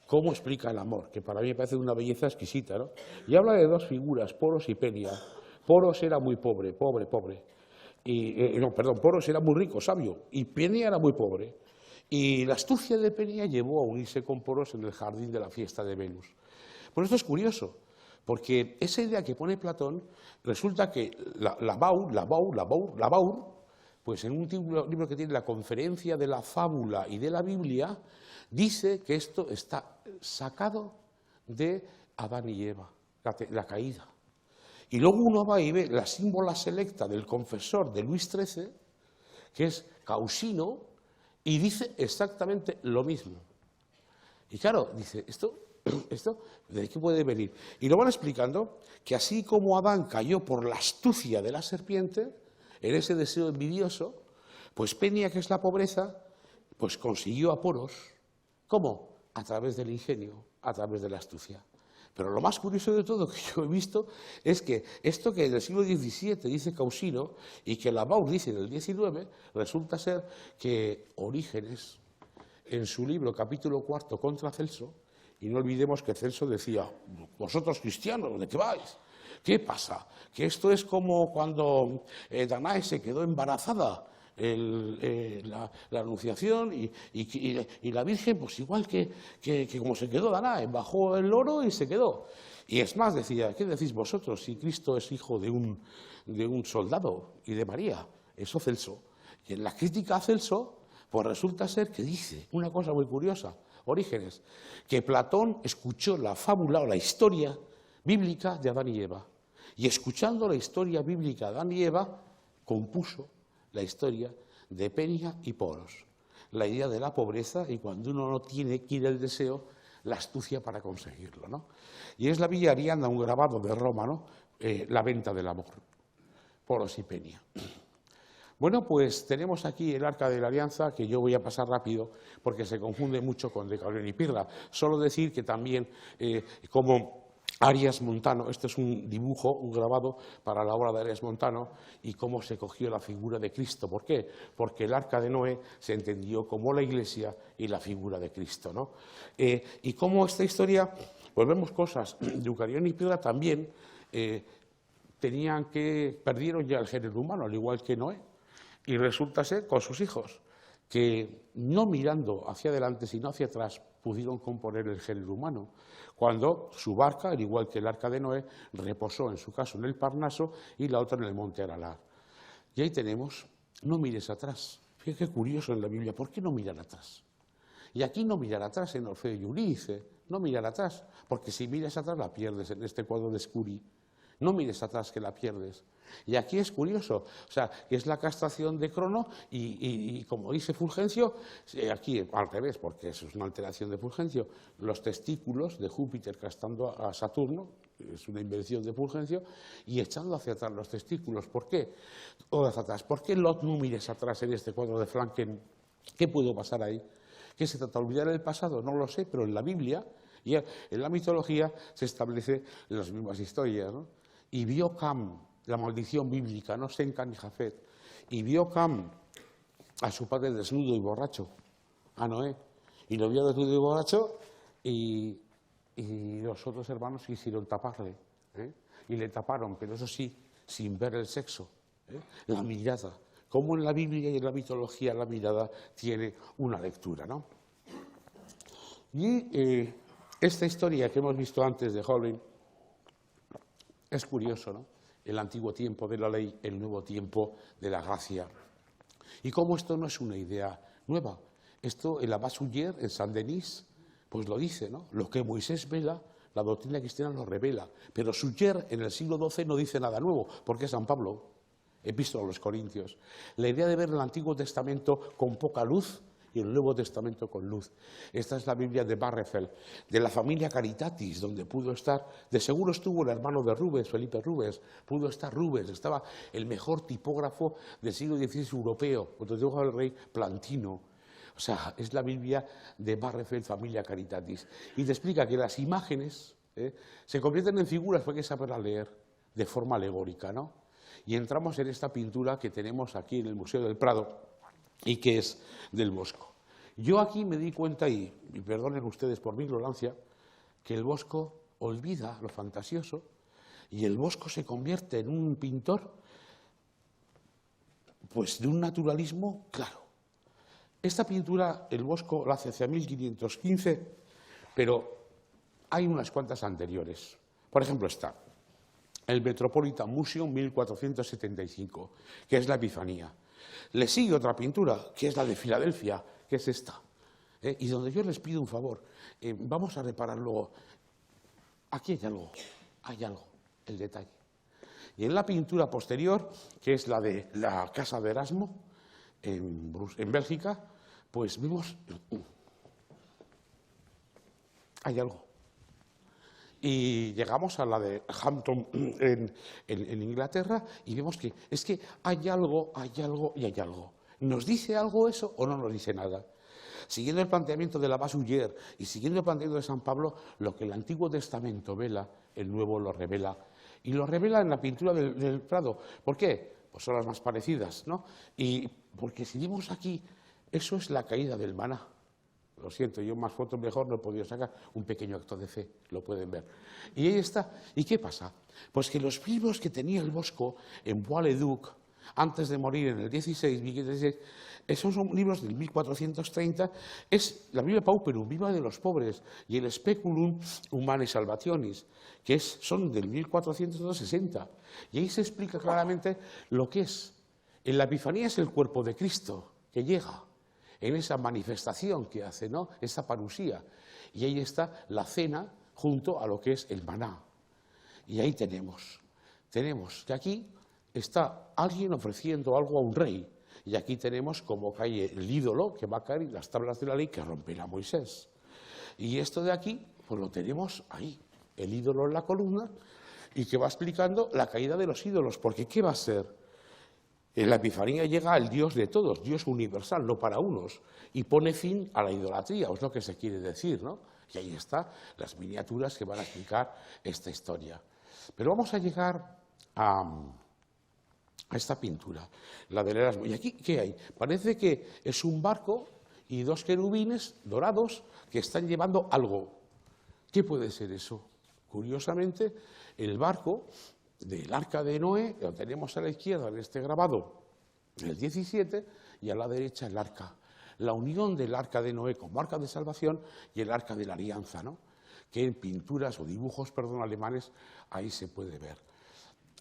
¿Cómo explica el amor? Que para mí me parece de una belleza exquisita, ¿no? Y habla de dos figuras, Poros y Penia. Poros era muy pobre. Poros era muy rico, sabio, y Penia era muy pobre. Y la astucia de Penia llevó a unirse con Poros en el jardín de la fiesta de Venus. Por esto es curioso, porque esa idea que pone Platón, resulta que la Baur, pues en un libro que tiene la Conferencia de la Fábula y de la Biblia, dice que esto está sacado de Adán y Eva, la caída. Y luego uno va y ve la símbola selecta del confesor de Luis XIII, que es Causino, y dice exactamente lo mismo. Y claro, dice, ¿esto de qué puede venir? Y lo van explicando, que así como Adán cayó por la astucia de la serpiente, en ese deseo envidioso, pues Penia, que es la pobreza, pues consiguió a Poros. ¿Cómo? A través del ingenio, a través de la astucia. Pero lo más curioso de todo que yo he visto es que esto que en el siglo XVII dice Causino y que la Baur dice en el XIX, resulta ser que Orígenes, en su libro capítulo 4 contra Celso, y no olvidemos que Celso decía, vosotros cristianos, ¿de qué vais? ¿Qué pasa? Que esto es como cuando Danae se quedó embarazada, la anunciación, y la Virgen, pues igual que como se quedó Danae, bajó el oro y se quedó. Y es más, decía, ¿qué decís vosotros si Cristo es hijo de un soldado y de María? Eso Celso. Y en la crítica a Celso, pues resulta ser que dice una cosa muy curiosa, Orígenes, que Platón escuchó la fábula o la historia bíblica de Adán y Eva. Y escuchando la historia bíblica de Adán y Eva, compuso la historia de Penia y Poros. La idea de la pobreza y cuando uno no tiene, quiere el deseo, la astucia para conseguirlo, ¿no? Y es la Villa Ariana, un grabado de Roma, ¿no? La venta del amor, Poros y Penia. Bueno, pues tenemos aquí el Arca de la Alianza, que yo voy a pasar rápido porque se confunde mucho con Decaurión y Pirra. Solo decir que también, como Arias Montano, este es un dibujo, un grabado para la obra de Arias Montano, y cómo se cogió la figura de Cristo. ¿Por qué? Porque el Arca de Noé se entendió como la Iglesia y la figura de Cristo, ¿no? Y cómo esta historia, pues vemos cosas de Decaurión y Pirra también, perdieron ya el género humano, al igual que Noé. Y resulta ser con sus hijos, que no mirando hacia adelante, sino hacia atrás, pudieron componer el género humano. Cuando su barca, al igual que el Arca de Noé, reposó en su caso en el Parnaso y la otra en el Monte Ararat. Y ahí tenemos, no mires atrás. Fíjate qué curioso en la Biblia, ¿por qué no mirar atrás? Y aquí no mirar atrás en Orfeo y Eurídice, no mirar atrás, porque si miras atrás la pierdes en este cuadro de Scury. No mires atrás que la pierdes. Y aquí es curioso, o sea, que es la castración de Crono y como dice Fulgencio, aquí al revés, porque eso es una alteración de Fulgencio, los testículos de Júpiter castrando a Saturno, es una invención de Fulgencio, y echando hacia atrás los testículos. ¿Por qué? O hacia atrás. ¿Por qué Lot no mires atrás en este cuadro de Franken? ¿Qué pudo pasar ahí? ¿Qué se trata de olvidar el pasado? No lo sé, pero en la Biblia y en la mitología se establecen las mismas historias, ¿no? Y vio Cam, la maldición bíblica, no Sencan y Jafet, y vio Cam a su padre desnudo y borracho, a Noé, y lo vio desnudo y borracho, y los otros hermanos quisieron taparle, y le taparon, pero eso sí, sin ver el sexo, la mirada. Como en la Biblia y en la mitología la mirada tiene una lectura, ¿no? Y esta historia que hemos visto antes de Holbein, es curioso, ¿no? El antiguo tiempo de la ley, el nuevo tiempo de la gracia. Y cómo esto no es una idea nueva. Esto el Abbé Suger, en Saint-Denis, pues lo dice, ¿no? Lo que Moisés vela, la doctrina cristiana lo revela. Pero Suger en el siglo XII no dice nada nuevo, porque es San Pablo, Epístola a los Corintios. La idea de ver el Antiguo Testamento con poca luz y el Nuevo Testamento con luz. Esta es la Biblia de Barrefeld, de la familia Caritatis, donde pudo estar, de seguro estuvo el hermano de Rubens, Felipe Rubens, pudo estar Rubens, estaba el mejor tipógrafo del siglo XVI europeo, cuando dijo el rey Plantino. O sea, es la Biblia de Barrefeld, familia Caritatis. Y te explica que las imágenes se convierten en figuras, porque hay que saberlas leer de forma alegórica, ¿no? Y entramos en esta pintura que tenemos aquí en el Museo del Prado, y que es del Bosco. Yo aquí me di cuenta, y perdonen ustedes por mi ignorancia, que el Bosco olvida lo fantasioso y el Bosco se convierte en un pintor pues de un naturalismo claro. Esta pintura el Bosco la hace hacia 1515, pero hay unas cuantas anteriores. Por ejemplo está el Metropolitan Museum 1475, que es la Epifanía. Le sigue otra pintura, que es la de Filadelfia, que es esta. Y donde yo les pido un favor, vamos a reparar luego. Aquí hay algo, el detalle. Y en la pintura posterior, que es la de la casa de Erasmo, en Bélgica, pues vemos, hay algo. Y llegamos a la de Hampton en Inglaterra y vemos que es que hay algo y hay algo. ¿Nos dice algo eso o no nos dice nada? Siguiendo el planteamiento de la Abbé Suger y siguiendo el planteamiento de San Pablo, lo que el Antiguo Testamento vela, el Nuevo lo revela. Y lo revela en la pintura del Prado. ¿Por qué? Pues son las más parecidas, ¿no? Y porque si vemos aquí, eso es la caída del maná. Lo siento, yo más fotos mejor no he podido sacar, un pequeño acto de fe, lo pueden ver. Y ahí está. ¿Y qué pasa? Pues que los libros que tenía el Bosco en Bois-le-Duc, antes de morir en el 16, esos son libros del 1430, es la Biblia Pauperum, Viva de los pobres, y el Speculum Humanae Salvationis, que son del 1460. Y ahí se explica claramente lo que es. En la Epifanía es el cuerpo de Cristo que llega en esa manifestación que hace, ¿no? Esa parusía. Y ahí está la cena junto a lo que es el maná. Y ahí tenemos que aquí está alguien ofreciendo algo a un rey. Y aquí tenemos como cae el ídolo que va a caer y las tablas de la ley que romperá Moisés. Y esto de aquí, pues lo tenemos ahí, el ídolo en la columna, y que va explicando la caída de los ídolos, porque ¿qué va a ser? En la Epifanía llega el Dios de todos, Dios universal, no para unos, y pone fin a la idolatría, es lo que se quiere decir, ¿no? Y ahí están las miniaturas que van a explicar esta historia. Pero vamos a llegar a esta pintura, la de Erasmo. ¿Y aquí qué hay? Parece que es un barco y dos querubines dorados que están llevando algo. ¿Qué puede ser eso? Curiosamente, el barco del Arca de Noé, lo tenemos a la izquierda en este grabado, el 17, y a la derecha el Arca. La unión del Arca de Noé como Arca de Salvación y el Arca de la Alianza, ¿no? Que en pinturas o dibujos, alemanes, ahí se puede ver.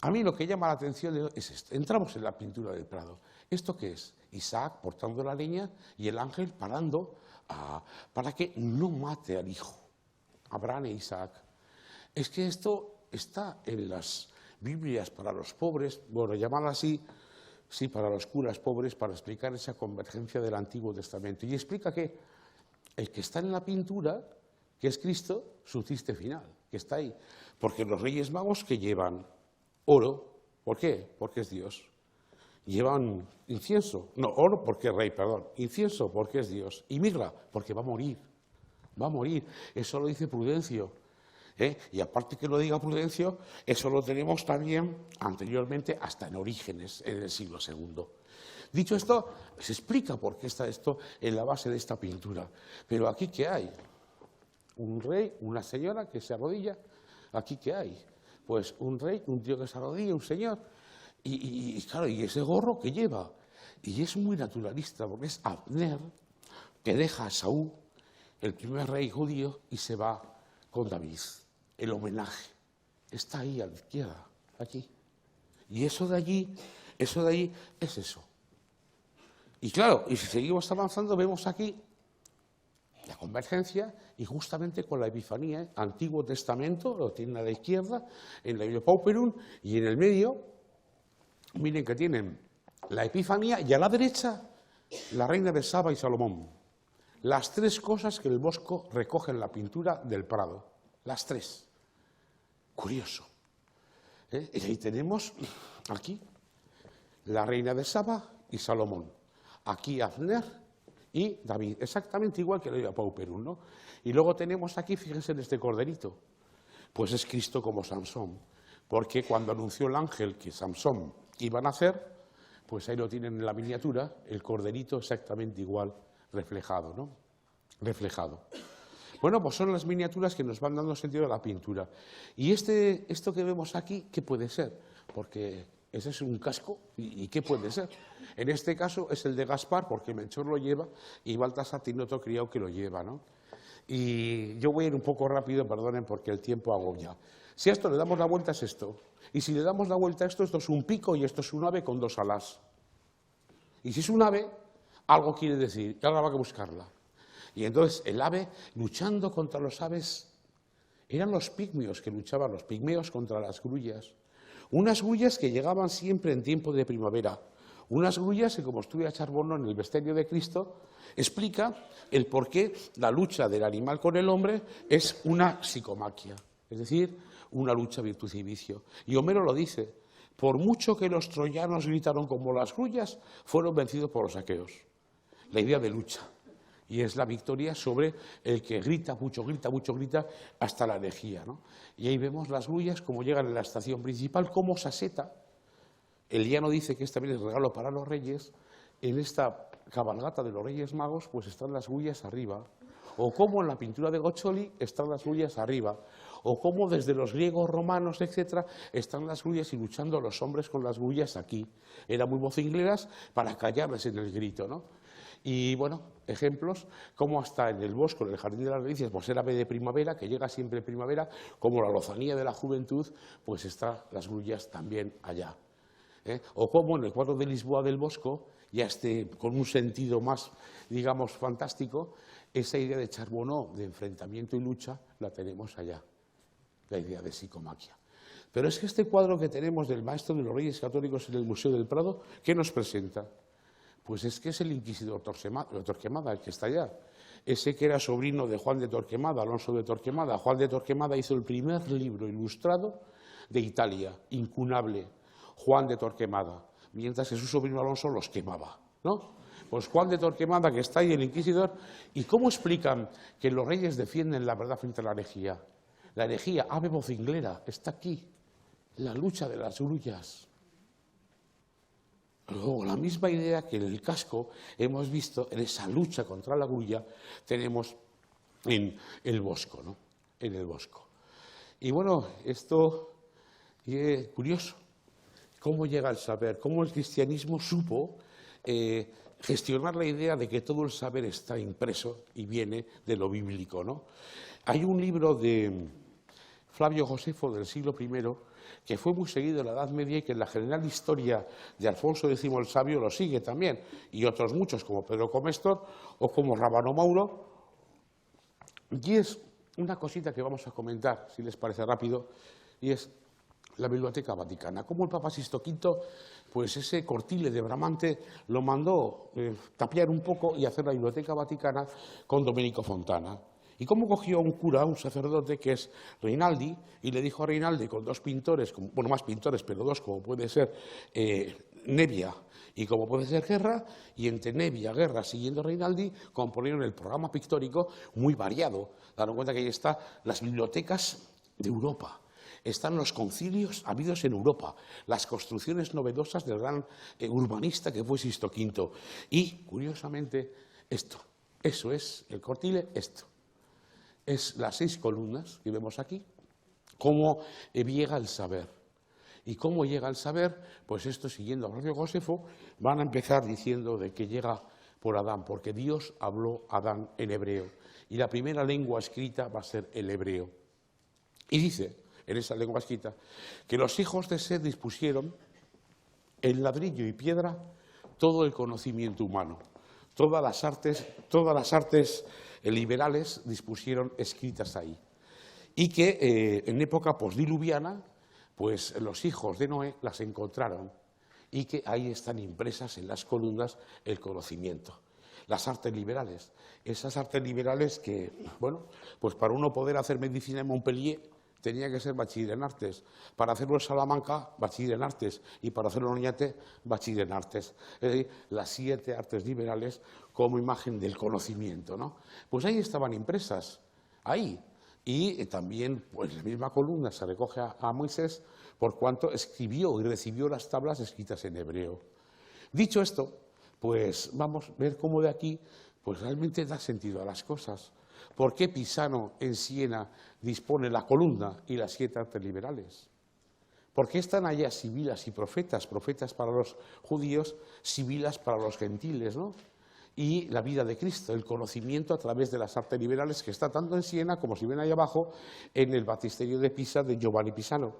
A mí lo que llama la atención es esto. Entramos en la pintura del Prado. ¿Esto qué es? Isaac portando la leña y el ángel parando para que no mate al hijo. Abraham e Isaac. Es que esto está en las Biblias para los pobres, bueno, llamarla así, sí, para los curas pobres, para explicar esa convergencia del Antiguo Testamento. Y explica que el que está en la pintura, que es Cristo, su triste final, que está ahí. Porque los Reyes Magos que llevan oro, ¿por qué? Porque es Dios. Llevan incienso, no, oro porque es rey, perdón, incienso porque es Dios. Y mirra, porque va a morir, eso lo dice Prudencio. Y aparte que lo diga Prudencio, eso lo tenemos también anteriormente hasta en Orígenes, en el siglo II. Dicho esto, se explica por qué está esto en la base de esta pintura. Pero aquí, ¿qué hay? Un rey, una señora que se arrodilla. ¿Aquí qué hay? Pues un rey, un tío que se arrodilla, un señor. Y claro, y ese gorro que lleva. Y es muy naturalista, porque es Abner, que deja a Saúl, el primer rey judío, y se va con David. El homenaje está ahí a la izquierda, aquí. Y eso de allí es eso. Y claro, y si seguimos avanzando, vemos aquí la convergencia y justamente con la Epifanía, Antiguo Testamento, lo tienen a la izquierda, en la Biblia Pauperum, y en el medio, miren que tienen la Epifanía y a la derecha la reina de Saba y Salomón. Las tres cosas que el Bosco recoge en la pintura del Prado. Las tres. Curioso. Y ahí tenemos, aquí, la reina de Saba y Salomón. Aquí Abner y David, exactamente igual que la Biblia Pauperum, ¿no? Y luego tenemos aquí, fíjense en este corderito, pues es Cristo como Samson, porque cuando anunció el ángel que Samson iba a nacer, pues ahí lo tienen en la miniatura, el corderito exactamente igual reflejado, ¿no? Reflejado. Bueno, pues son las miniaturas que nos van dando sentido a la pintura. Y esto que vemos aquí, ¿qué puede ser? Porque ese es un casco, ¿y qué puede ser? En este caso es el de Gaspar, porque Melchor lo lleva, y Baltasar tiene otro criado que lo lleva, ¿no? Y yo voy a ir un poco rápido, perdonen, porque el tiempo agobia. Si a esto le damos la vuelta es esto, y si le damos la vuelta a esto es un pico y esto es un ave con dos alas. Y si es un ave, algo quiere decir, y ahora va a buscarla. Y entonces el ave, luchando contra los aves, eran los pigmeos que luchaban, los pigmeos contra las grullas. Unas grullas que llegaban siempre en tiempo de primavera. Unas grullas que, como estudia Charbonneau en el Bestiario de Cristo, explica el por qué la lucha del animal con el hombre es una psicomaquia, es decir, una lucha virtud y vicio. Y Homero lo dice, por mucho que los troyanos gritaron como las grullas, fueron vencidos por los aqueos. La idea de lucha. Y es la victoria sobre el que grita, mucho grita, hasta la herejía, ¿no? Y ahí vemos las grullas, como llegan a la estación principal, como Saseta. El llano dice que este también es regalo para los reyes. En esta cabalgata de los Reyes Magos, pues están las grullas arriba. O como en la pintura de Goccioli están las grullas arriba. O como desde los griegos, romanos, etcétera, están las grullas y luchando los hombres con las grullas aquí. Eran muy vocingleras para callarles en el grito, ¿no? Y bueno, ejemplos, como hasta en el Bosco, en el Jardín de las Delicias, pues era ave de primavera, que llega siempre en primavera, como la lozanía de la juventud, pues están las grullas también allá. O como en el cuadro de Lisboa del Bosco, ya con un sentido más, digamos, fantástico, esa idea de Charbonneau, de enfrentamiento y lucha, la tenemos allá, la idea de psicomaquia. Pero es que este cuadro que tenemos del maestro de los Reyes Católicos en el Museo del Prado, ¿qué nos presenta? Pues es que es el inquisidor Torquemada, el que está allá. Ese que era sobrino de Juan de Torquemada, Alonso de Torquemada. Juan de Torquemada hizo el primer libro ilustrado de Italia, incunable, Juan de Torquemada, mientras que su sobrino Alonso los quemaba, ¿no? Pues Juan de Torquemada, que está ahí, el inquisidor. ¿Y cómo explican que los reyes defienden la verdad frente a la herejía? La herejía, ave vocinglera, está aquí, la lucha de las grullas. Luego, la misma idea que en el casco hemos visto en esa lucha contra la grulla, tenemos en el Bosco, ¿no? En el Bosco. Y bueno, esto es curioso. ¿Cómo llega el saber? ¿Cómo el cristianismo supo gestionar la idea de que todo el saber está impreso y viene de lo bíblico, ¿no? Hay un libro de Flavio Josefo del siglo I que fue muy seguido en la Edad Media y que en la general historia de Alfonso X el Sabio lo sigue también, y otros muchos como Pedro Comestor o como Rábano Mauro. Y es una cosita que vamos a comentar, si les parece rápido, y es la Biblioteca Vaticana. Como el Papa Sixto V, pues ese Cortile de Bramante lo mandó tapiar un poco y hacer la Biblioteca Vaticana con Domenico Fontana. ¿Y cómo cogió un cura, un sacerdote que es Rinaldi, y le dijo a Rinaldi con dos pintores, bueno, más pintores, pero dos, como puede ser Nebbia y como puede ser Guerra, y entre Nebbia, Guerra, siguiendo Rinaldi, componieron el programa pictórico muy variado. Daron cuenta que ahí están las bibliotecas de Europa, están los concilios habidos en Europa, las construcciones novedosas del gran urbanista que fue Sixto V. Y, curiosamente, esto, eso es el Cortile, esto. Es las 6 columnas que vemos aquí, cómo llega el saber. ¿Y cómo llega el saber? Pues esto, siguiendo a Flavio Josefo, van a empezar diciendo de que llega por Adán, porque Dios habló a Adán en hebreo, y la primera lengua escrita va a ser el hebreo. Y dice, en esa lengua escrita, que los hijos de Seth dispusieron en ladrillo y piedra todo el conocimiento humano, todas las artes liberales dispusieron escritas ahí, y que en época posdiluviana, pues los hijos de Noé las encontraron y que ahí están impresas en las columnas el conocimiento. Las artes liberales, esas artes liberales que, bueno, pues para uno poder hacer medicina en Montpellier tenía que ser bachiller en artes, para hacerlo en Salamanca, bachiller en artes, y para hacerlo en Oñate, bachiller en artes. Es decir, las 7 artes liberales como imagen del conocimiento, ¿no? Pues ahí estaban impresas, ahí. Y también, pues la misma columna se recoge a Moisés, por cuanto escribió y recibió las tablas escritas en hebreo. Dicho esto, pues vamos a ver cómo de aquí, pues realmente da sentido a las cosas. ¿Por qué Pisano en Siena dispone la columna y las 7 artes liberales? ¿Por qué están allá sibilas y profetas? Profetas para los judíos, sibilas para los gentiles, ¿no? Y la vida de Cristo, el conocimiento a través de las artes liberales, que está tanto en Siena como, si ven ahí abajo, en el Baptisterio de Pisa de Giovanni Pisano.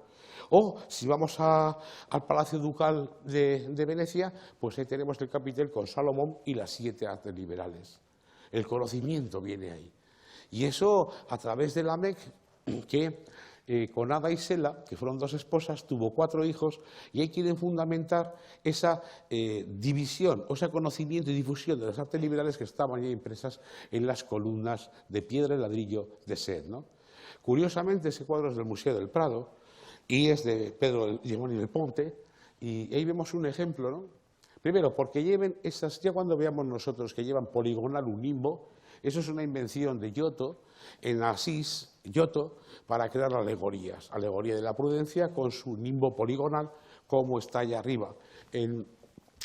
O, si vamos al Palacio Ducal de Venecia, pues ahí tenemos el capitel con Salomón y las 7 artes liberales. El conocimiento viene ahí. Y eso a través de Lamec, que con Ada y Sela, que fueron 2 esposas, tuvo 4 hijos, y ahí quieren fundamentar esa división, o ese conocimiento y difusión de las artes liberales que estaban ya impresas en las columnas de piedra y ladrillo de Seth, ¿no? Curiosamente, ese cuadro es del Museo del Prado y es de Pedro Giovanni del Ponte, y ahí vemos un ejemplo, ¿no? Primero, porque lleven esas, ya cuando veamos nosotros que llevan poligonal un nimbo, eso es una invención de Giotto, en Asís, Giotto, para crear alegorías. Alegoría de la prudencia con su nimbo poligonal, como está allá arriba, en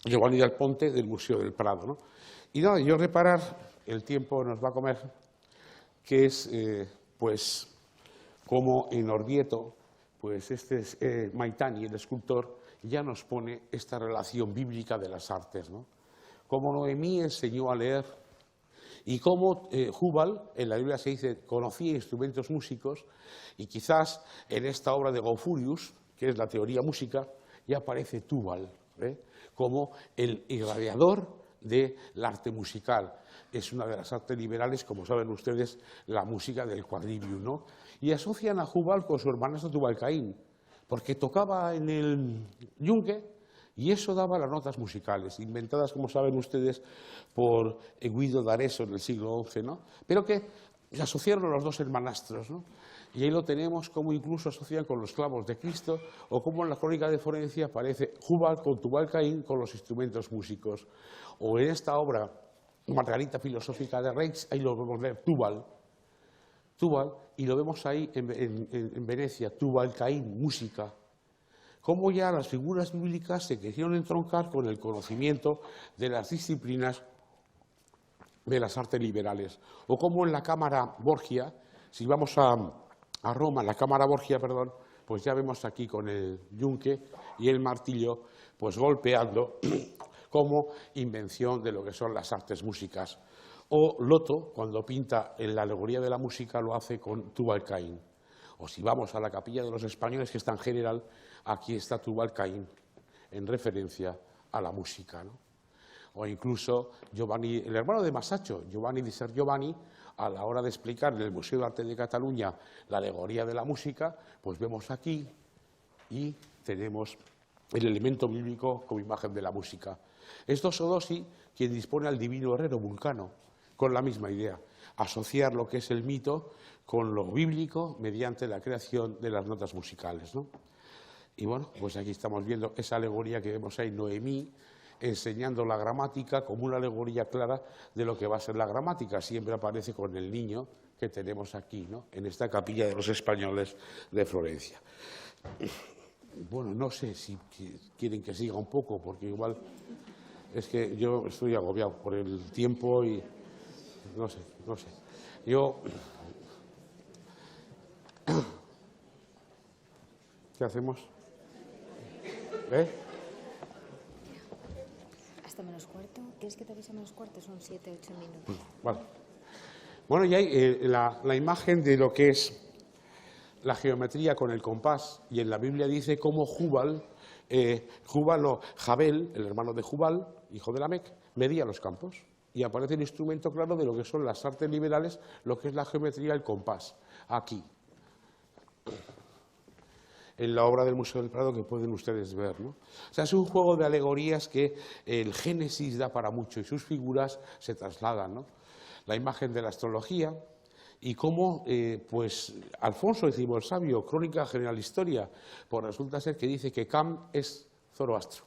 Giovanni del Ponte del Museo del Prado, ¿no? Y nada, yo reparar, el tiempo nos va a comer, que es, pues, como en Orvieto, pues este es Maitani, el escultor, ya nos pone esta relación bíblica de las artes, ¿no? Como Noemí enseñó a leer, y cómo Jubal, en la Biblia se dice, conocía instrumentos músicos, y quizás en esta obra de Gaufurius, que es la teoría música, ya aparece Tubal, como el irradiador del arte musical. Es una de las artes liberales, como saben ustedes, la música del quadrivium, ¿no? Y asocian a Jubal con su hermanastro Tubal-Caín, porque tocaba en el yunque y eso daba las notas musicales, inventadas, como saben ustedes, por Guido d'Arezzo en el siglo XI, ¿no? Pero que se asociaron a los dos hermanastros, ¿no? Y ahí lo tenemos como incluso asocian con los clavos de Cristo, o como en la crónica de Florencia aparece Jubal con Tubal-Caín con los instrumentos músicos. O en esta obra, Margarita filosófica de Reitz, ahí lo vemos leer Tubal, y lo vemos ahí en Venecia, Tubal-Caín, música. Cómo ya las figuras bíblicas se quisieron entroncar con el conocimiento de las disciplinas de las artes liberales. O como en la Cámara Borgia, si vamos a Roma, la Cámara Borgia, perdón, pues ya vemos aquí con el yunque y el martillo, pues golpeando como invención de lo que son las artes músicas. O Loto, cuando pinta en la alegoría de la música, lo hace con Tubal-Caín. O si vamos a la Capilla de los Españoles, que está en general, aquí está Tubal-Caín, en referencia a la música, ¿no? O incluso Giovanni, el hermano de Masaccio, Giovanni di Ser Giovanni, a la hora de explicar en el Museo de Arte de Cataluña la alegoría de la música, pues vemos aquí y tenemos el elemento bíblico como imagen de la música. Es Dosodosi quien dispone al divino herrero Vulcano, con la misma idea, asociar lo que es el mito con lo bíblico mediante la creación de las notas musicales, ¿no? Y bueno, pues aquí estamos viendo esa alegoría que vemos ahí, Noemí, enseñando la gramática como una alegoría clara de lo que va a ser la gramática. Siempre aparece con el niño que tenemos aquí, ¿no?, en esta Capilla de los Españoles de Florencia. Bueno, no sé si quieren que siga un poco, porque igual es que yo estoy agobiado por el tiempo y no sé. ¿Qué hacemos? Hasta menos cuarto. ¿Quieres que te avise a menos cuarto? Son 7, 8 minutos. Vale. Bueno, y hay la imagen de lo que es la geometría con el compás, y en la Biblia dice cómo Jabel, el hermano de Jubal, hijo de Lamec, medía los campos. Y aparece el instrumento claro de lo que son las artes liberales, lo que es la geometría, el compás, aquí. En la obra del Museo del Prado que pueden ustedes ver, ¿no? O sea, es un juego de alegorías que el Génesis da para mucho y sus figuras se trasladan, ¿no? La imagen de la astrología y cómo, pues, Alfonso X el Sabio, Crónica General Historia, pues resulta ser que dice que Cam es Zoroastro.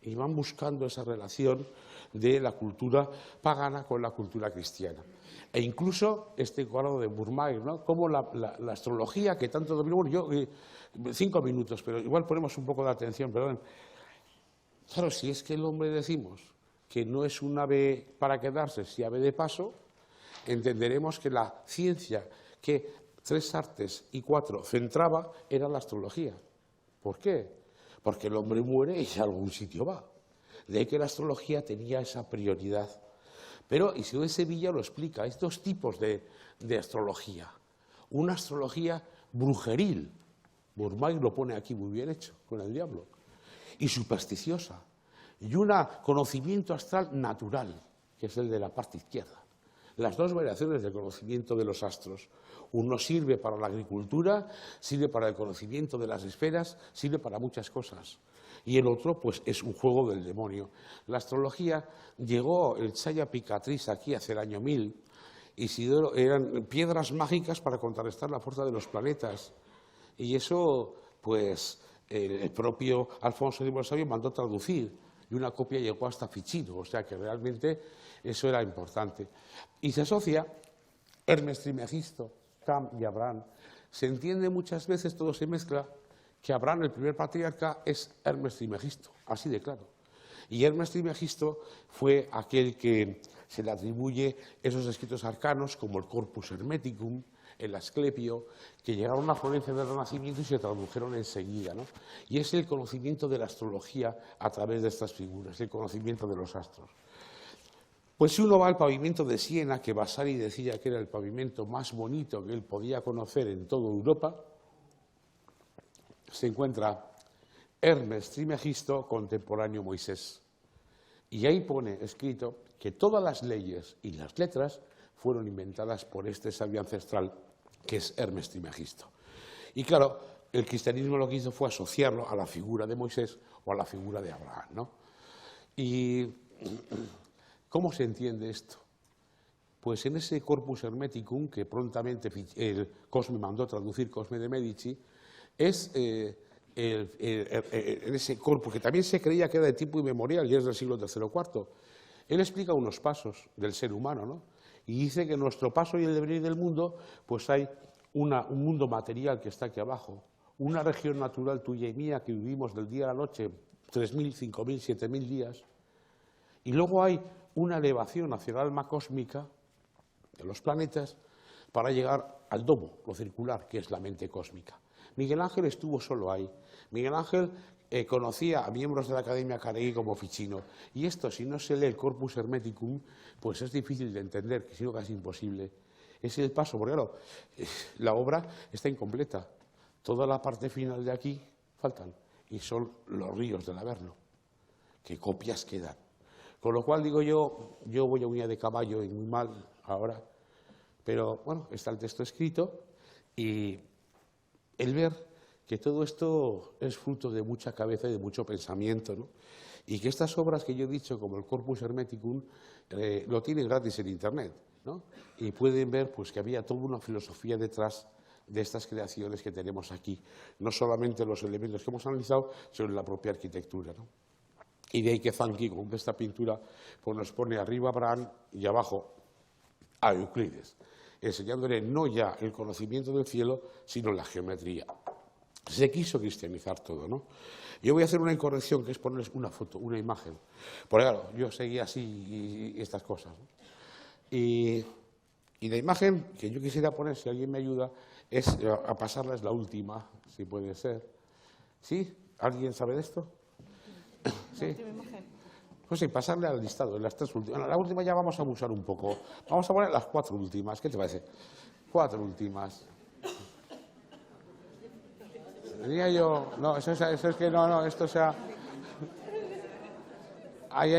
Y van buscando esa relación de la cultura pagana con la cultura cristiana. E incluso este cuadro de Bourmaire, ¿no?, como la astrología que tanto dominó. Bueno, yo 5 minutos, pero igual ponemos un poco de atención, perdón. Claro, si es que el hombre decimos que no es un ave para quedarse, si ave de paso, entenderemos que la ciencia que 3 artes y 4 centraba era la astrología. ¿Por qué? Porque el hombre muere y a algún sitio va. De ahí que la astrología tenía esa prioridad. Pero Isidoro de Sevilla lo explica, hay 2 tipos de astrología. Una astrología brujeril, Bourmaire lo pone aquí muy bien hecho, con el diablo, y supersticiosa. Y un conocimiento astral natural, que es el de la parte izquierda. Las 2 variaciones del conocimiento de los astros. Uno sirve para la agricultura, sirve para el conocimiento de las esferas, sirve para muchas cosas. Y el otro, pues, es un juego del demonio. La astrología llegó, el Chaya Picatriz, aquí hace el año 1000, Isidoro, eran piedras mágicas para contrarrestar la fuerza de los planetas. Y eso, pues, el propio Alfonso X el Sabio mandó traducir. Y una copia llegó hasta Ficino, o sea que realmente eso era importante. Y se asocia Hermes Trismegisto, Cam y Abraham. Se entiende muchas veces, todo se mezcla, que Abraham, el primer patriarca, es Hermes Trismegisto, así de claro. Y Hermes Trismegisto fue aquel que se le atribuye esos escritos arcanos, como el Corpus Hermeticum, el Asclepio, que llegaron a Florencia del Renacimiento y se tradujeron enseguida, ¿no? Y es el conocimiento de la astrología a través de estas figuras, el conocimiento de los astros. Pues si uno va al pavimento de Siena, que Vasari decía que era el pavimento más bonito que él podía conocer en toda Europa, se encuentra Hermes Trismegisto, contemporáneo Moisés. Y ahí pone escrito que todas las leyes y las letras fueron inventadas por este sabio ancestral que es Hermes Trismegisto. Y claro, el cristianismo lo que hizo fue asociarlo a la figura de Moisés o a la figura de Abraham, ¿no? ¿Y cómo se entiende esto? Pues en ese Corpus Hermeticum, que prontamente Cosme mandó traducir, Cosme de Medici, es en ese corpus, que también se creía que era de tipo inmemorial y es del siglo III o IV, él explica unos pasos del ser humano, ¿no? Y dice que en nuestro paso y el devenir del mundo, pues hay un mundo material que está aquí abajo, una región natural tuya y mía que vivimos del día a la noche, 3.000, 5.000, 7.000 días, y luego hay una elevación hacia el alma cósmica de los planetas para llegar al domo, lo circular, que es la mente cósmica. Miguel Ángel estuvo solo ahí. Miguel Ángel conocía a miembros de la Academia Carnegie como Ficino. Y esto, si no se lee el Corpus Hermeticum, pues es difícil de entender, que sino casi imposible. Es el paso, porque claro, la obra está incompleta. Toda la parte final de aquí faltan. Y son los ríos del Averno, que copias quedan. Con lo cual digo yo voy a uña de caballo y muy mal ahora, pero bueno, está el texto escrito y el ver que todo esto es fruto de mucha cabeza y de mucho pensamiento, ¿no? Y que estas obras que yo he dicho, como el Corpus Hermeticum, lo tienen gratis en Internet, ¿no? Y pueden ver pues, que había toda una filosofía detrás de estas creaciones que tenemos aquí, no solamente los elementos que hemos analizado, sino la propia arquitectura, ¿no? Y de ahí que Zanchi, con esta pintura, pues nos pone arriba a Abraham y abajo a Euclides, enseñándole no ya el conocimiento del cielo, sino la geometría. Se quiso cristianizar todo, ¿no? Yo voy a hacer una incorrección, que es ponerles una foto, una imagen. Porque claro, yo seguía así y estas cosas, ¿no? Y la imagen que yo quisiera poner, si alguien me ayuda, es a pasarles la última, si puede ser. ¿Sí? ¿Alguien sabe de esto? Sí. Pues sí, pasarle al listado, las tres últimas. La última ya vamos a abusar un poco. Vamos a poner las 4 últimas. ¿Qué te parece? 4 últimas. Diría yo, no, eso es que no, esto sea. Ay,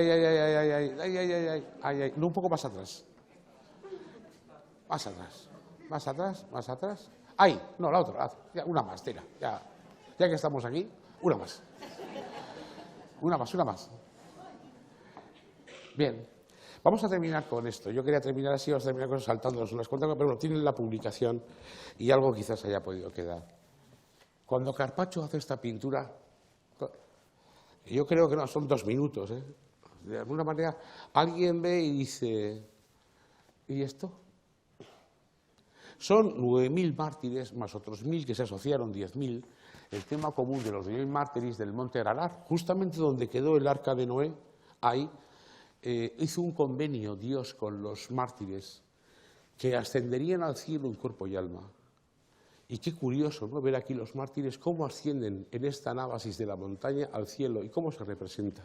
no, un poco más atrás. Más atrás. Ahí, no, la otra, ya, una más, tira, ya que estamos aquí, una más. Una más. Bien, vamos a terminar con esto. Yo quería terminar así, vamos a terminar con saltándonos unas cuantas, pero bueno, tienen la publicación y algo quizás haya podido quedar. Cuando Carpaccio hace esta pintura, yo creo que no, son 2 minutos, ¿eh? De alguna manera, alguien ve y dice, ¿y esto? Son 9.000 mártires más otros 1.000 que se asociaron, 10.000, el tema común de los 10.000 mártires del monte Ararat, justamente donde quedó el arca de Noé, ahí hizo un convenio Dios con los mártires que ascenderían al cielo en cuerpo y alma. Y qué curioso, ¿no?, ver aquí los mártires cómo ascienden en esta anábasis de la montaña al cielo y cómo se representa.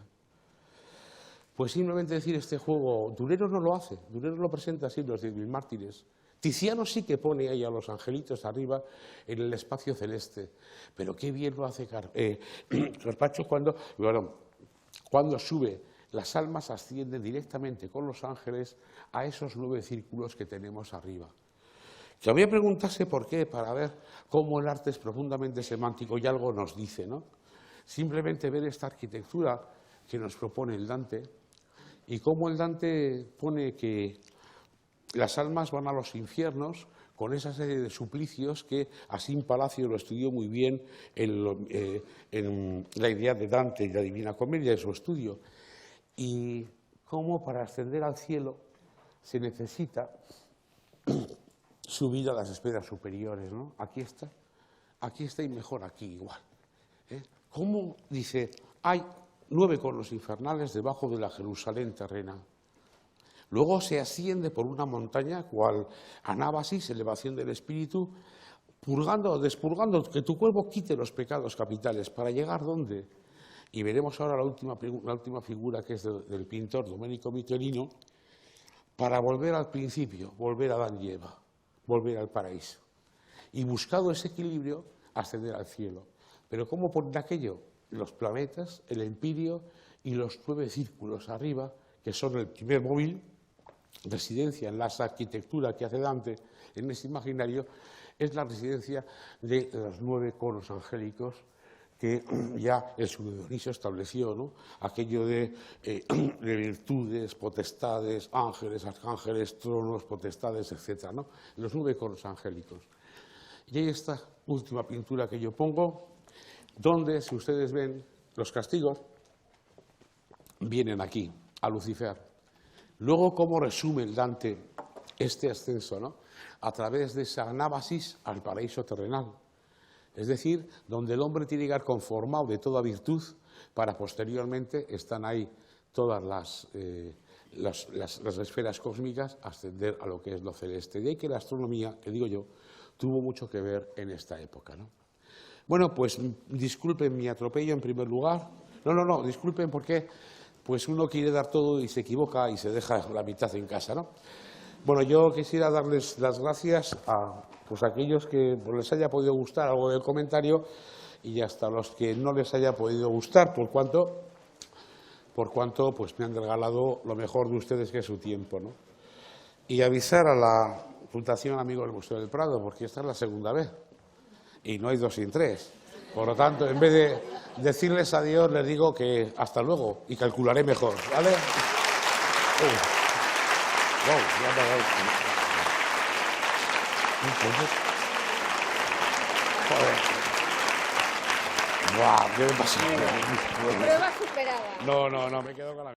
Pues simplemente decir este juego, Durero no lo hace, Durero lo presenta así, los 10.000 mártires. Tiziano sí que pone ahí a los angelitos arriba en el espacio celeste, pero qué bien lo hace Carpaccio cuando sube, las almas ascienden directamente con los ángeles a esos 9 círculos que tenemos arriba. Que habría que preguntarse por qué, para ver cómo el arte es profundamente semántico y algo nos dice, ¿no? Simplemente ver esta arquitectura que nos propone el Dante y cómo el Dante pone que las almas van a los infiernos con esa serie de suplicios que Asín Palacio lo estudió muy bien en la idea de Dante y la Divina Comedia de su estudio. Y cómo para ascender al cielo se necesita subir a las esferas superiores, ¿no? Aquí está y mejor aquí igual. ¿Cómo? Dice, hay 9 conos infernales debajo de la Jerusalén terrena. Luego se asciende por una montaña, cual anábasis, elevación del espíritu, despurgando, que tu cuerpo quite los pecados capitales. ¿Para llegar dónde? Y veremos ahora la última figura, que es del pintor Domenico Michelino, para volver al principio, volver a Adán y Eva, volver al paraíso. Y buscado ese equilibrio, ascender al cielo. Pero ¿cómo poner aquello? Los planetas, el empirio y los 9 círculos arriba, que son el primer móvil, residencia en la arquitectura que hace Dante en ese imaginario es la residencia de los 9 coros angélicos que ya el Pseudo Dionisio estableció, ¿no? Aquello de virtudes, potestades, ángeles, arcángeles, tronos, potestades, etc., ¿no? Los 9 coros angélicos. Y hay esta última pintura que yo pongo, donde, si ustedes ven, los castigos vienen aquí, a Lucifer. Luego, ¿cómo resume el Dante este ascenso, ¿no? A través de esa anábasis al paraíso terrenal. Es decir, donde el hombre tiene que llegar conformado de toda virtud para posteriormente, están ahí todas las esferas cósmicas, ascender a lo que es lo celeste. De ahí que la astronomía, que digo yo, tuvo mucho que ver en esta época, ¿no? Bueno, pues disculpen mi atropello en primer lugar. No, disculpen porque pues uno quiere dar todo y se equivoca y se deja la mitad en casa, ¿no? Bueno, yo quisiera darles las gracias a aquellos que les haya podido gustar algo del comentario y hasta los que no les haya podido gustar, por cuanto pues me han regalado lo mejor de ustedes, que es su tiempo, ¿no? Y avisar a la Fundación Amigos del Museo del Prado, porque esta es la segunda vez y no hay 2 sin 3. Por lo tanto, en vez de decirles adiós, les digo que hasta luego y calcularé mejor, ¿vale? Joder. Buah, ¿qué me pasa? Prueba superada. No, me quedo con la...